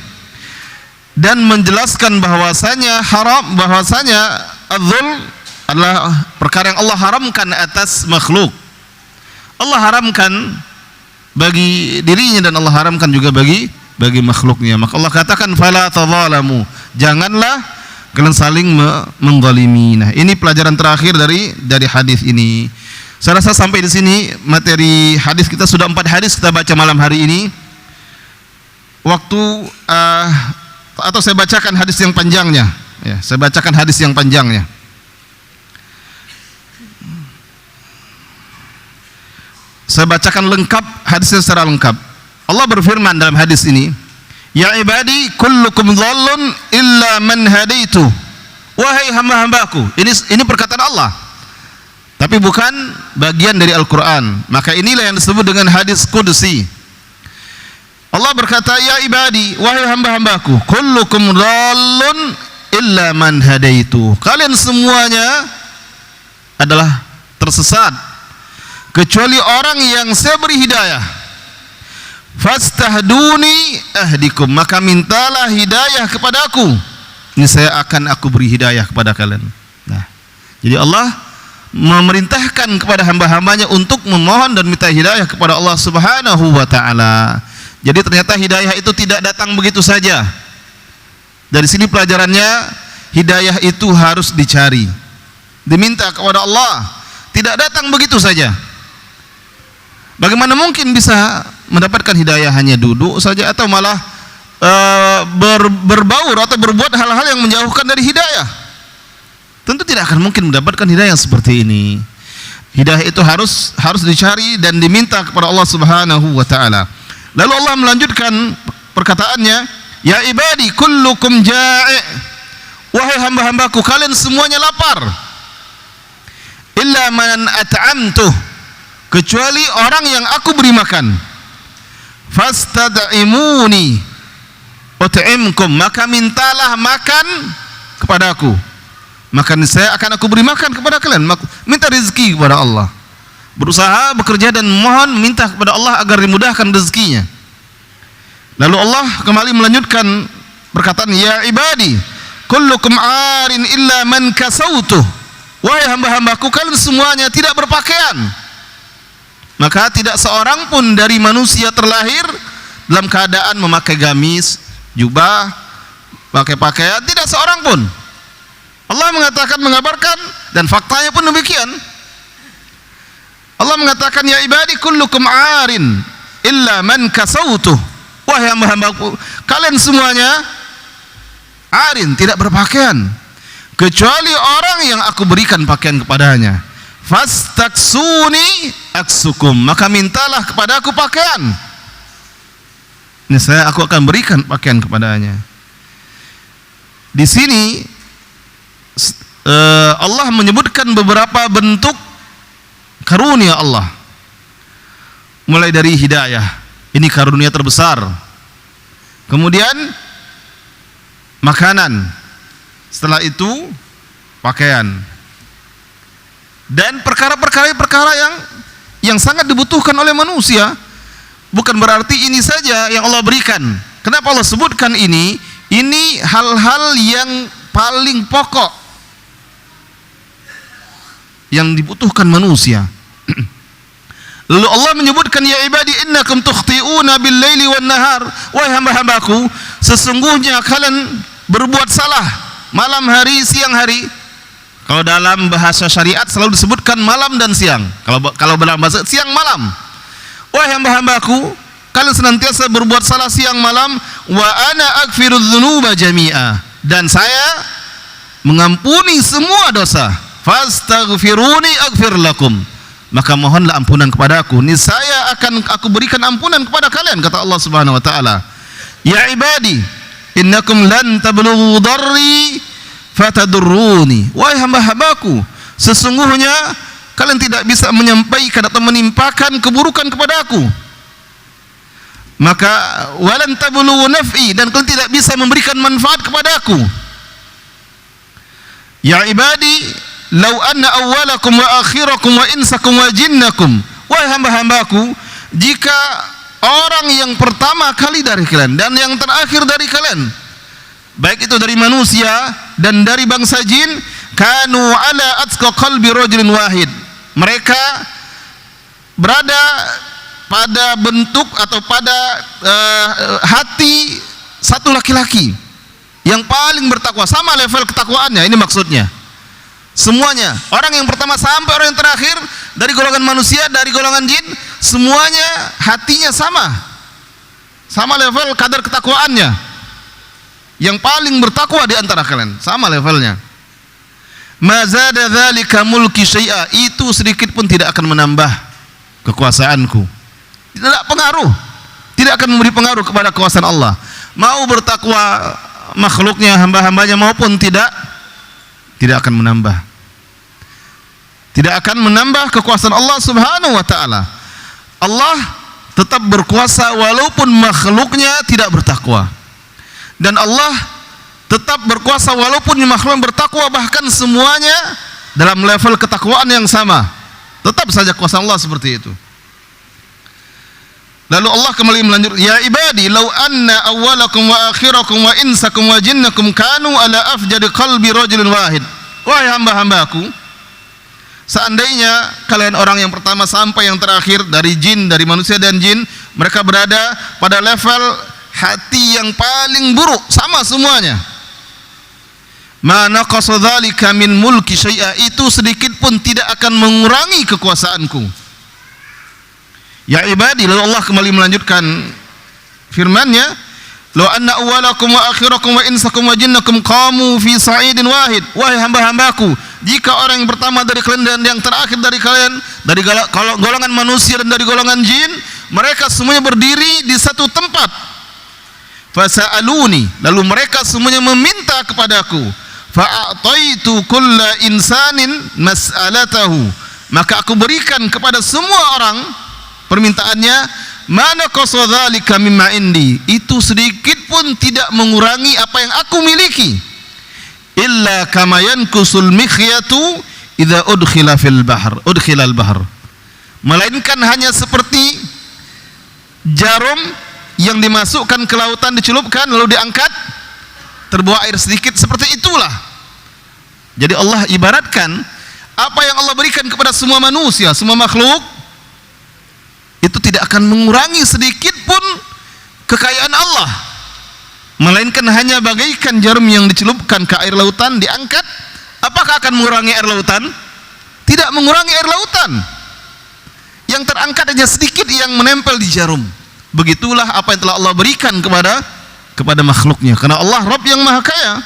dan menjelaskan bahwasanya haram, bahwasanya az-zulm adalah perkara yang Allah haramkan atas makhluk. Allah haramkan bagi dirinya dan Allah haramkan juga bagi makhluknya. Maka Allah katakan fala tadzalamu, janganlah kalian saling menzalimi. Nah, ini pelajaran terakhir dari hadis ini. Saya rasa sampai di sini materi hadis kita sudah 4 hadis kita baca malam hari ini. Waktu atau saya bacakan hadis yang panjangnya. Ya, saya bacakan hadis yang panjangnya. Saya bacakan lengkap hadisnya secara lengkap. Allah berfirman dalam hadis ini, ya ibadi kullukum dhallun illa man hadaitu. Wahai hamba-hambaku, ini perkataan Allah, tapi bukan bagian dari Al-Quran. Maka inilah yang disebut dengan hadis qudsi. Allah berkata, ya ibadi, wahai hamba-hambaku, kullukum dhallun illa man hadaitu. Kalian semuanya adalah tersesat kecuali orang yang saya beri hidayah. Fastahduni ahdikum, maka mintalah hidayah kepadaku, ini saya akan beri hidayah kepada kalian. Nah, jadi Allah memerintahkan kepada hamba-hambanya untuk memohon dan minta hidayah kepada Allah Subhanahu wa Ta'ala. Jadi ternyata hidayah itu tidak datang begitu saja. Dari sini pelajarannya, hidayah itu harus dicari, diminta kepada Allah, tidak datang begitu saja. Bagaimana mungkin bisa mendapatkan hidayah hanya duduk saja atau malah berbaur atau berbuat hal-hal yang menjauhkan dari hidayah? Tentu tidak akan mungkin mendapatkan hidayah seperti ini. Hidayah itu harus dicari dan diminta kepada Allah Subhanahu wa Ta'ala. Lalu Allah melanjutkan perkataannya, ya ibadi kullukum ja'i', wahai hamba-hambaku, kalian semuanya lapar. Illa man at'amtuh, kecuali orang yang aku beri makan. Fastad'imuni ut'imkum, maka mintalah makan kepadaku, maka saya akan aku beri makan kepada kalian. Minta rezeki kepada Allah, berusaha, bekerja dan mohon, minta kepada Allah agar dimudahkan rezekinya. Lalu Allah kembali melanjutkan berkataan, ya ibadi kullukum arin illa man kasautuh, wahai hamba-hambaku kalian semuanya tidak berpakaian. Maka tidak seorang pun dari manusia terlahir dalam keadaan memakai gamis, jubah, pakai pakaian, tidak seorang pun. Allah mengatakan, mengabarkan, dan faktanya pun demikian. Allah mengatakan, ya ibadi kullukum arin illa man kasautuh, wahai hamba-hambaku kalian semuanya arin, tidak berpakaian kecuali orang yang aku berikan pakaian kepadanya. Fastaksuni aksukum, maka mintalah kepada aku pakaian, niscaya aku akan berikan pakaian kepadanya. Di sini Allah menyebutkan beberapa bentuk karunia Allah, mulai dari hidayah, ini karunia terbesar, kemudian makanan, setelah itu pakaian, dan perkara-perkara yang sangat dibutuhkan oleh manusia. Bukan berarti ini saja yang Allah berikan. Kenapa Allah sebutkan ini? Ini hal-hal yang paling pokok yang dibutuhkan manusia. Lalu Allah menyebutkan, ya ibadi innakum tukhti'una bil laili wan nahar, wahai hamba-hambaku sesungguhnya kalian berbuat salah malam hari siang hari. Kalau dalam bahasa syariat selalu disebutkan malam dan siang. Kalau dalam bahasa siang malam. Wahai hamba-hambaku kalian senantiasa berbuat salah siang malam. Wa ana aghfirudz dzunuba jami'a, dan saya mengampuni semua dosa. Fastaghfiruni aghfir lakum, maka mohonlah ampunan kepadaku, niscaya akan aku berikan ampunan kepada kalian, kata Allah Subhanahu wa taala. Ya ibadi innakum lan tablughu darri fatadurruni, wahai hamba-hambaku sesungguhnya kalian tidak bisa menyampaikan atau menimpakan keburukan kepadaku, maka walan tablughu naf'i, dan kalian tidak bisa memberikan manfaat kepadaku. Ya ibadi lau anna awwalakum wa akhirakum wa insakum wa jinnakum, wahai hamba-hambaku jika orang yang pertama kali dari kalian dan yang terakhir dari kalian, baik itu dari manusia dan dari bangsa jin, kanu ala atqa qalbi rajulin wahid, mereka berada pada bentuk atau pada hati satu laki-laki yang paling bertakwa, sama level ketakwaannya. Ini maksudnya semuanya, orang yang pertama sampai orang yang terakhir, dari golongan manusia, dari golongan jin, semuanya hatinya sama level kadar ketakwaannya. Yang paling bertakwa di antara kalian sama levelnya. Ma zada dzalika mulki syai'a, itu sedikit pun tidak akan menambah kekuasaanku. Tidak pengaruh, tidak akan memberi pengaruh kepada kekuasaan Allah. Mau bertakwa makhluknya, hamba-hambanya maupun tidak akan menambah. Tidak akan menambah kekuasaan Allah Subhanahu wa taala. Allah tetap berkuasa walaupun makhluknya tidak bertakwa. Dan Allah tetap berkuasa walaupun makhluk bertakwa, bahkan semuanya dalam level ketakwaan yang sama. Tetap saja kuasa Allah seperti itu. Lalu Allah kembali melanjutkan, ya ibadi law anna awwalakum wa akhirakum wa insakum wa jinnakum kanu ala afjadi qalbi rajulin wahid, wahai hamba-hambaku seandainya kalian orang yang pertama sampai yang terakhir, dari jin, dari manusia dan jin, mereka berada pada level hati yang paling buruk, sama semuanya, ma naqasa dzalika min mulki syai'a, itu sedikit pun tidak akan mengurangi kekuasaanku. Ya ibadi, lalu Allah kembali melanjutkan firman-Nya, law anna awwalakum wa akhirakum wa insakum wa jinnakum qamu fi sa'idin wahid, wahai hamba-hambaku jika orang yang pertama dari kalian dan yang terakhir dari kalian, dari golongan manusia dan dari golongan jin, mereka semuanya berdiri di satu tempat, fasa'aluni, lalu mereka semuanya meminta kepadaku, fa'ataitu kulla insanin mas'alatahu, maka aku berikan kepada semua orang permintaannya, mana qasadzalika mimma indi, itu sedikit pun tidak mengurangi apa yang aku miliki, illa kama yankusul mikhyatu idza udkhila al bahr, melainkan hanya seperti jarum yang dimasukkan ke lautan, dicelupkan lalu diangkat, terbawa air sedikit, seperti itulah. Jadi Allah ibaratkan apa yang Allah berikan kepada semua manusia, semua makhluk, itu tidak akan mengurangi sedikit pun kekayaan Allah, melainkan hanya bagaikan jarum yang dicelupkan ke air lautan, diangkat. Apakah akan mengurangi air lautan? Tidak mengurangi air lautan. Yang terangkat hanya sedikit yang menempel di jarum. Begitulah apa yang telah Allah berikan kepada makhluknya, karena Allah Rabb yang Maha Kaya.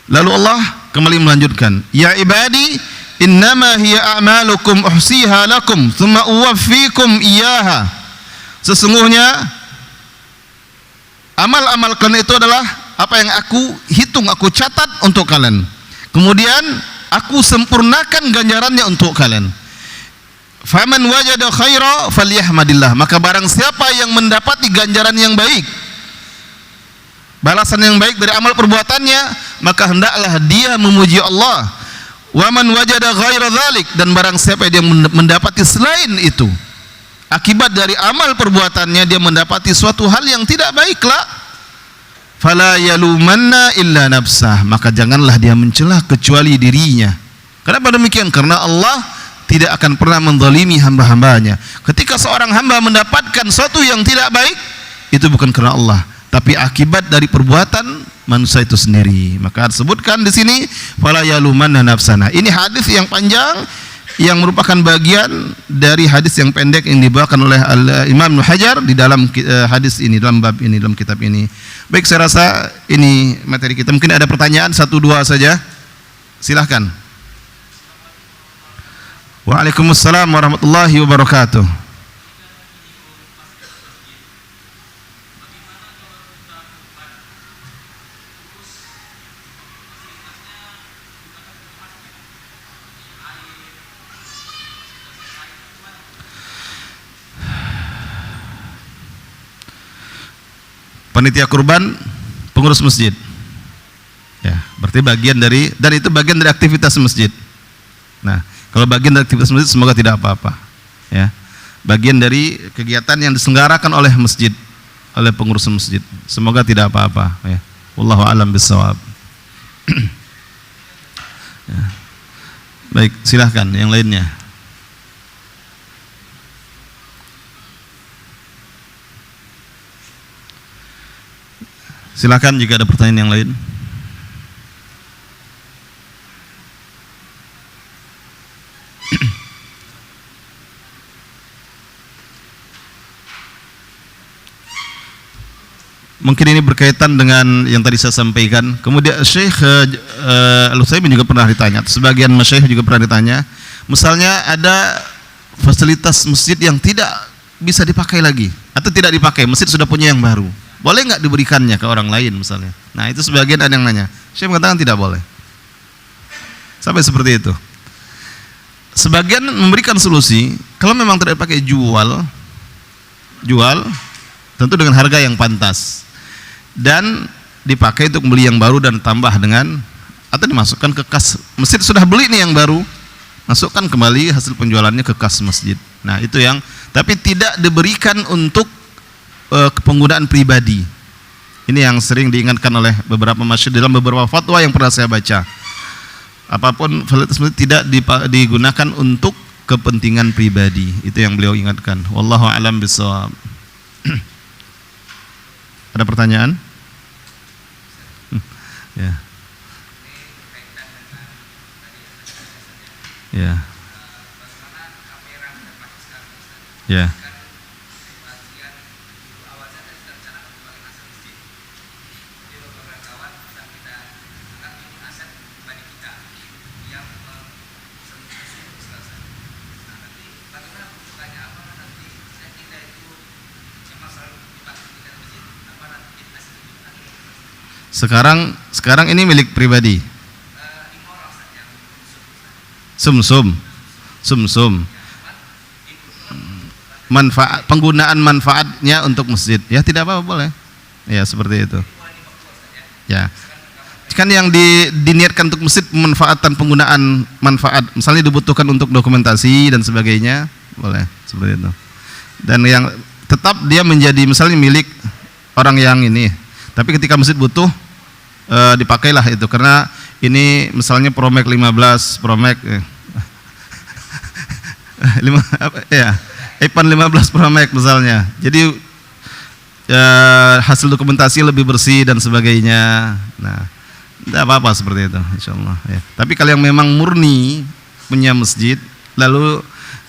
Lalu Allah kembali melanjutkan, ya ibadi innama hiya a'malukum uhsiha lakum thumma uwaffikum iyyaha. Sesungguhnya amal-amal kalian itu adalah apa yang aku hitung, aku catat untuk kalian, kemudian aku sempurnakan ganjarannya untuk kalian. Faman wajada khaira falyahmadillah. Maka barang siapa yang mendapati ganjaran yang baik, balasan yang baik dari amal perbuatannya, maka hendaklah dia memuji Allah. Wa man wajada ghaira dzalik, dan barang siapa dia mendapati selain itu, akibat dari amal perbuatannya dia mendapati suatu hal yang tidak baiklah, fala yalumanna illa nafsah, maka janganlah dia mencela kecuali dirinya. Kenapa demikian? Karena Allah tidak akan pernah menzalimi hamba-hambanya. Ketika seorang hamba mendapatkan sesuatu yang tidak baik, itu bukan karena Allah, tapi akibat dari perbuatan manusia itu sendiri. Maka disebutkan di sini fala yalumanna nafsana. Ini hadis yang panjang yang merupakan bagian dari hadis yang pendek yang dibawakan oleh Imam Ibnu Hajar di dalam hadis ini, dalam bab ini, dalam kitab ini. Baik, saya rasa ini materi kita. Mungkin ada pertanyaan satu dua saja. Silahkan. Waalaikumsalam warahmatullahi wabarakatuh. Panitia kurban, pengurus masjid. Ya, berarti bagian dari, dan itu bagian dari aktivitas masjid. Nah, kalau bagian dari aktivitas masjid, semoga tidak apa-apa. Ya, bagian dari kegiatan yang diselenggarakan oleh masjid, oleh pengurus masjid, semoga tidak apa-apa. Ya, wallahu a'lam bishawab. Ya. Baik, silahkan yang lainnya. Silakan jika ada pertanyaan yang lain. Mungkin ini berkaitan dengan yang tadi saya sampaikan. Kemudian Syekh Al-Utsaimin juga pernah ditanya, sebagian masyayikh juga pernah ditanya, misalnya ada fasilitas masjid yang tidak bisa dipakai lagi atau tidak dipakai, masjid sudah punya yang baru, boleh nggak diberikannya ke orang lain misalnya? Nah, itu sebagian ada yang nanya. Syekh mengatakan tidak boleh. Sampai seperti itu. Sebagian memberikan solusi, kalau memang tidak dipakai, jual tentu dengan harga yang pantas, dan dipakai untuk beli yang baru dan tambah dengan, atau dimasukkan ke kas masjid. Sudah beli nih yang baru, masukkan kembali hasil penjualannya ke kas masjid. Nah, itu yang, tapi tidak diberikan untuk penggunaan pribadi. Ini yang sering diingatkan oleh beberapa masyayikh dalam beberapa fatwa yang pernah saya baca. Apapun fasilitas masjid tidak digunakan untuk kepentingan pribadi. Itu yang beliau ingatkan. Wallahu a'lam bishawab. Ada pertanyaan? Ya. Ya. Ya. Sekarang ini milik pribadi. Sumsum. Manfaat, penggunaan manfaatnya untuk masjid. Ya, tidak apa-apa, boleh. Ya, seperti itu. Ya. Kan yang diniatkan untuk masjid, pemanfaatan, penggunaan manfaat, misalnya dibutuhkan untuk dokumentasi dan sebagainya, boleh seperti itu. Dan yang tetap dia menjadi misalnya milik orang yang ini, Tapi ketika masjid butuh, dipakailah itu, karena ini misalnya Promax 15, Promax iPhone 15 Promax misalnya. Jadi hasil dokumentasi lebih bersih dan sebagainya. Nah, tidak apa-apa seperti itu, insyaallah ya. Tapi kalau yang memang murni punya masjid lalu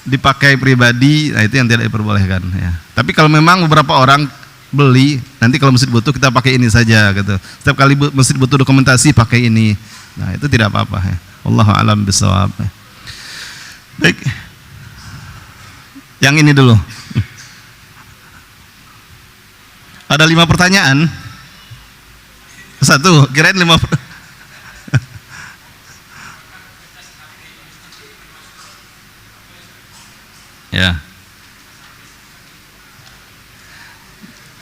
dipakai pribadi, nah itu yang tidak diperbolehkan ya. Tapi kalau memang beberapa orang beli, nanti kalau masjid butuh kita pakai ini saja gitu. Setiap kali masjid butuh dokumentasi pakai ini. Nah, itu tidak apa-apa ya. Wallahu a'lam bishawab. Baik. Yang ini dulu. Ada 5 pertanyaan. 1, kirain 5. Ya.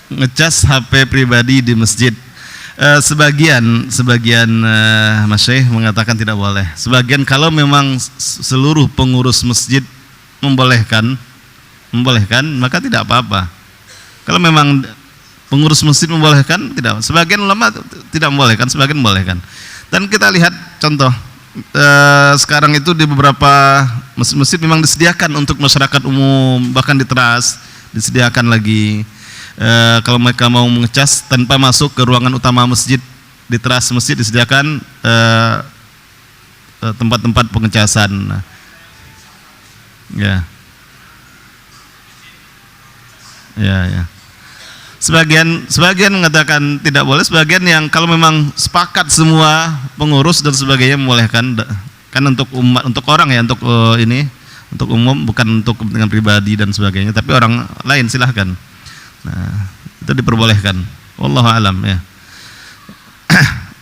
Ngecas HP pribadi di masjid. Sebagian Masyaikh mengatakan tidak boleh. Sebagian kalau memang seluruh pengurus masjid membolehkan, maka tidak apa-apa. Kalau memang pengurus masjid membolehkan, tidak. Sebagian ulama tidak membolehkan, sebagian membolehkan. Dan kita lihat contoh sekarang itu di beberapa masjid memang disediakan untuk masyarakat umum, bahkan di teras disediakan lagi. Kalau mereka mau mengecas tanpa masuk ke ruangan utama masjid, di teras masjid disediakan tempat-tempat pengecasan. Ya. Sebagian mengatakan tidak boleh, sebagian yang kalau memang sepakat semua pengurus dan sebagainya membolehkan, kan untuk umat, untuk orang ya, untuk untuk umum, bukan untuk kepentingan pribadi dan sebagainya, tapi orang lain silahkan. Nah, itu diperbolehkan. Wallahu a'lam ya.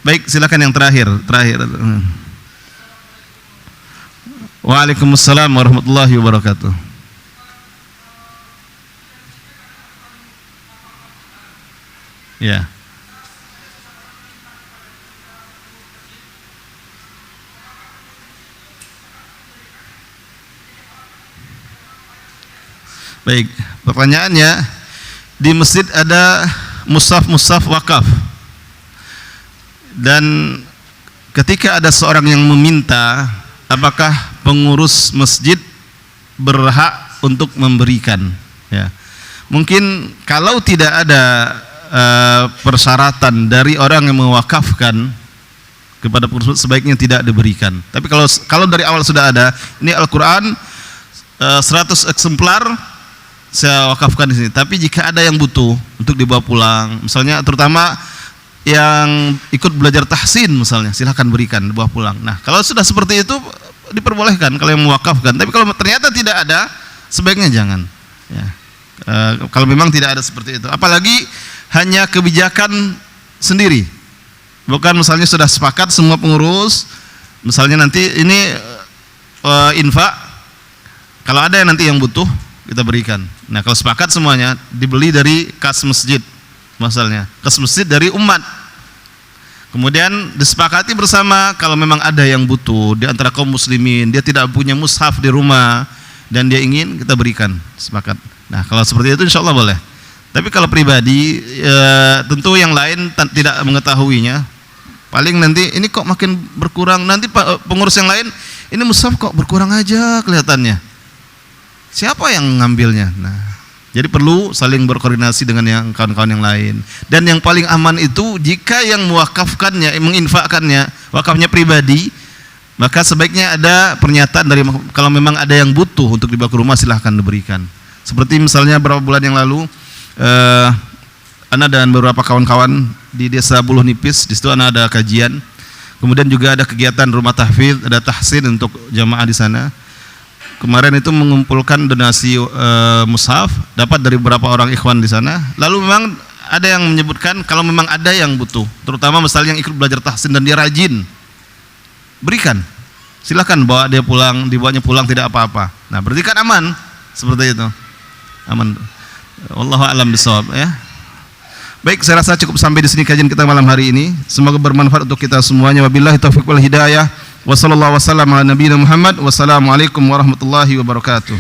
Baik, silakan yang terakhir. Waalaikumsalam warahmatullahi wabarakatuh. Ya. Baik, pertanyaannya, di masjid ada mushaf wakaf, dan ketika ada seorang yang meminta, apakah pengurus masjid berhak untuk memberikan? Ya, mungkin kalau tidak ada persyaratan dari orang yang mewakafkan kepada pengurus, sebaiknya tidak diberikan. Tapi kalau dari awal sudah ada, ini Al-Quran 100 eksemplar saya wakafkan di sini. Tapi jika ada yang butuh untuk dibawa pulang, misalnya terutama yang ikut belajar tahsin misalnya, silahkan berikan, dibawa pulang. Nah, kalau sudah seperti itu diperbolehkan kalau yang mewakafkan. Tapi kalau ternyata tidak ada, sebaiknya jangan. Ya. Kalau memang tidak ada seperti itu, apalagi hanya kebijakan sendiri, bukan misalnya sudah sepakat semua pengurus, misalnya nanti ini infak, kalau ada yang nanti yang butuh kita berikan. Nah, kalau sepakat semuanya dibeli dari kas masjid, masalahnya kas masjid dari umat, kemudian disepakati bersama kalau memang ada yang butuh di antara kaum muslimin, dia tidak punya mushaf di rumah dan dia ingin, kita berikan, sepakat. Nah, kalau seperti itu insya Allah boleh. Tapi kalau pribadi, tentu yang lain tidak mengetahuinya, paling nanti ini kok makin berkurang, nanti pengurus yang lain, ini mushaf kok berkurang aja kelihatannya, siapa yang ngambilnya? Nah, jadi perlu saling berkoordinasi dengan yang kawan-kawan yang lain. Dan yang paling aman itu jika yang mewakafkannya, menginfakkannya, wakafnya pribadi, maka sebaiknya ada pernyataan dari, kalau memang ada yang butuh untuk dibawa ke rumah, silahkan diberikan. Seperti misalnya beberapa bulan yang lalu, Ana dan beberapa kawan-kawan di desa Buluh Nipis, di situ Ana ada kajian, kemudian juga ada kegiatan rumah tahfidz, ada tahsin untuk jamaah di sana. Kemarin itu mengumpulkan donasi mushaf, dapat dari beberapa orang ikhwan di sana. Lalu memang ada yang menyebutkan kalau memang ada yang butuh, terutama misalnya yang ikut belajar tahsin dan dia rajin, berikan, silakan bawa dia pulang, dibawanya pulang, tidak apa-apa. Nah, berarti kan aman, seperti itu, aman. Wallahu a'lam bishawab ya. Baik, saya rasa cukup sampai di sini kajian kita malam hari ini. Semoga bermanfaat untuk kita semuanya. Wabillahi taufiq wal hidayah. Wassallallahu wasallam ala nabiyina Muhammad. Wassalamualaikum warahmatullahi wabarakatuh.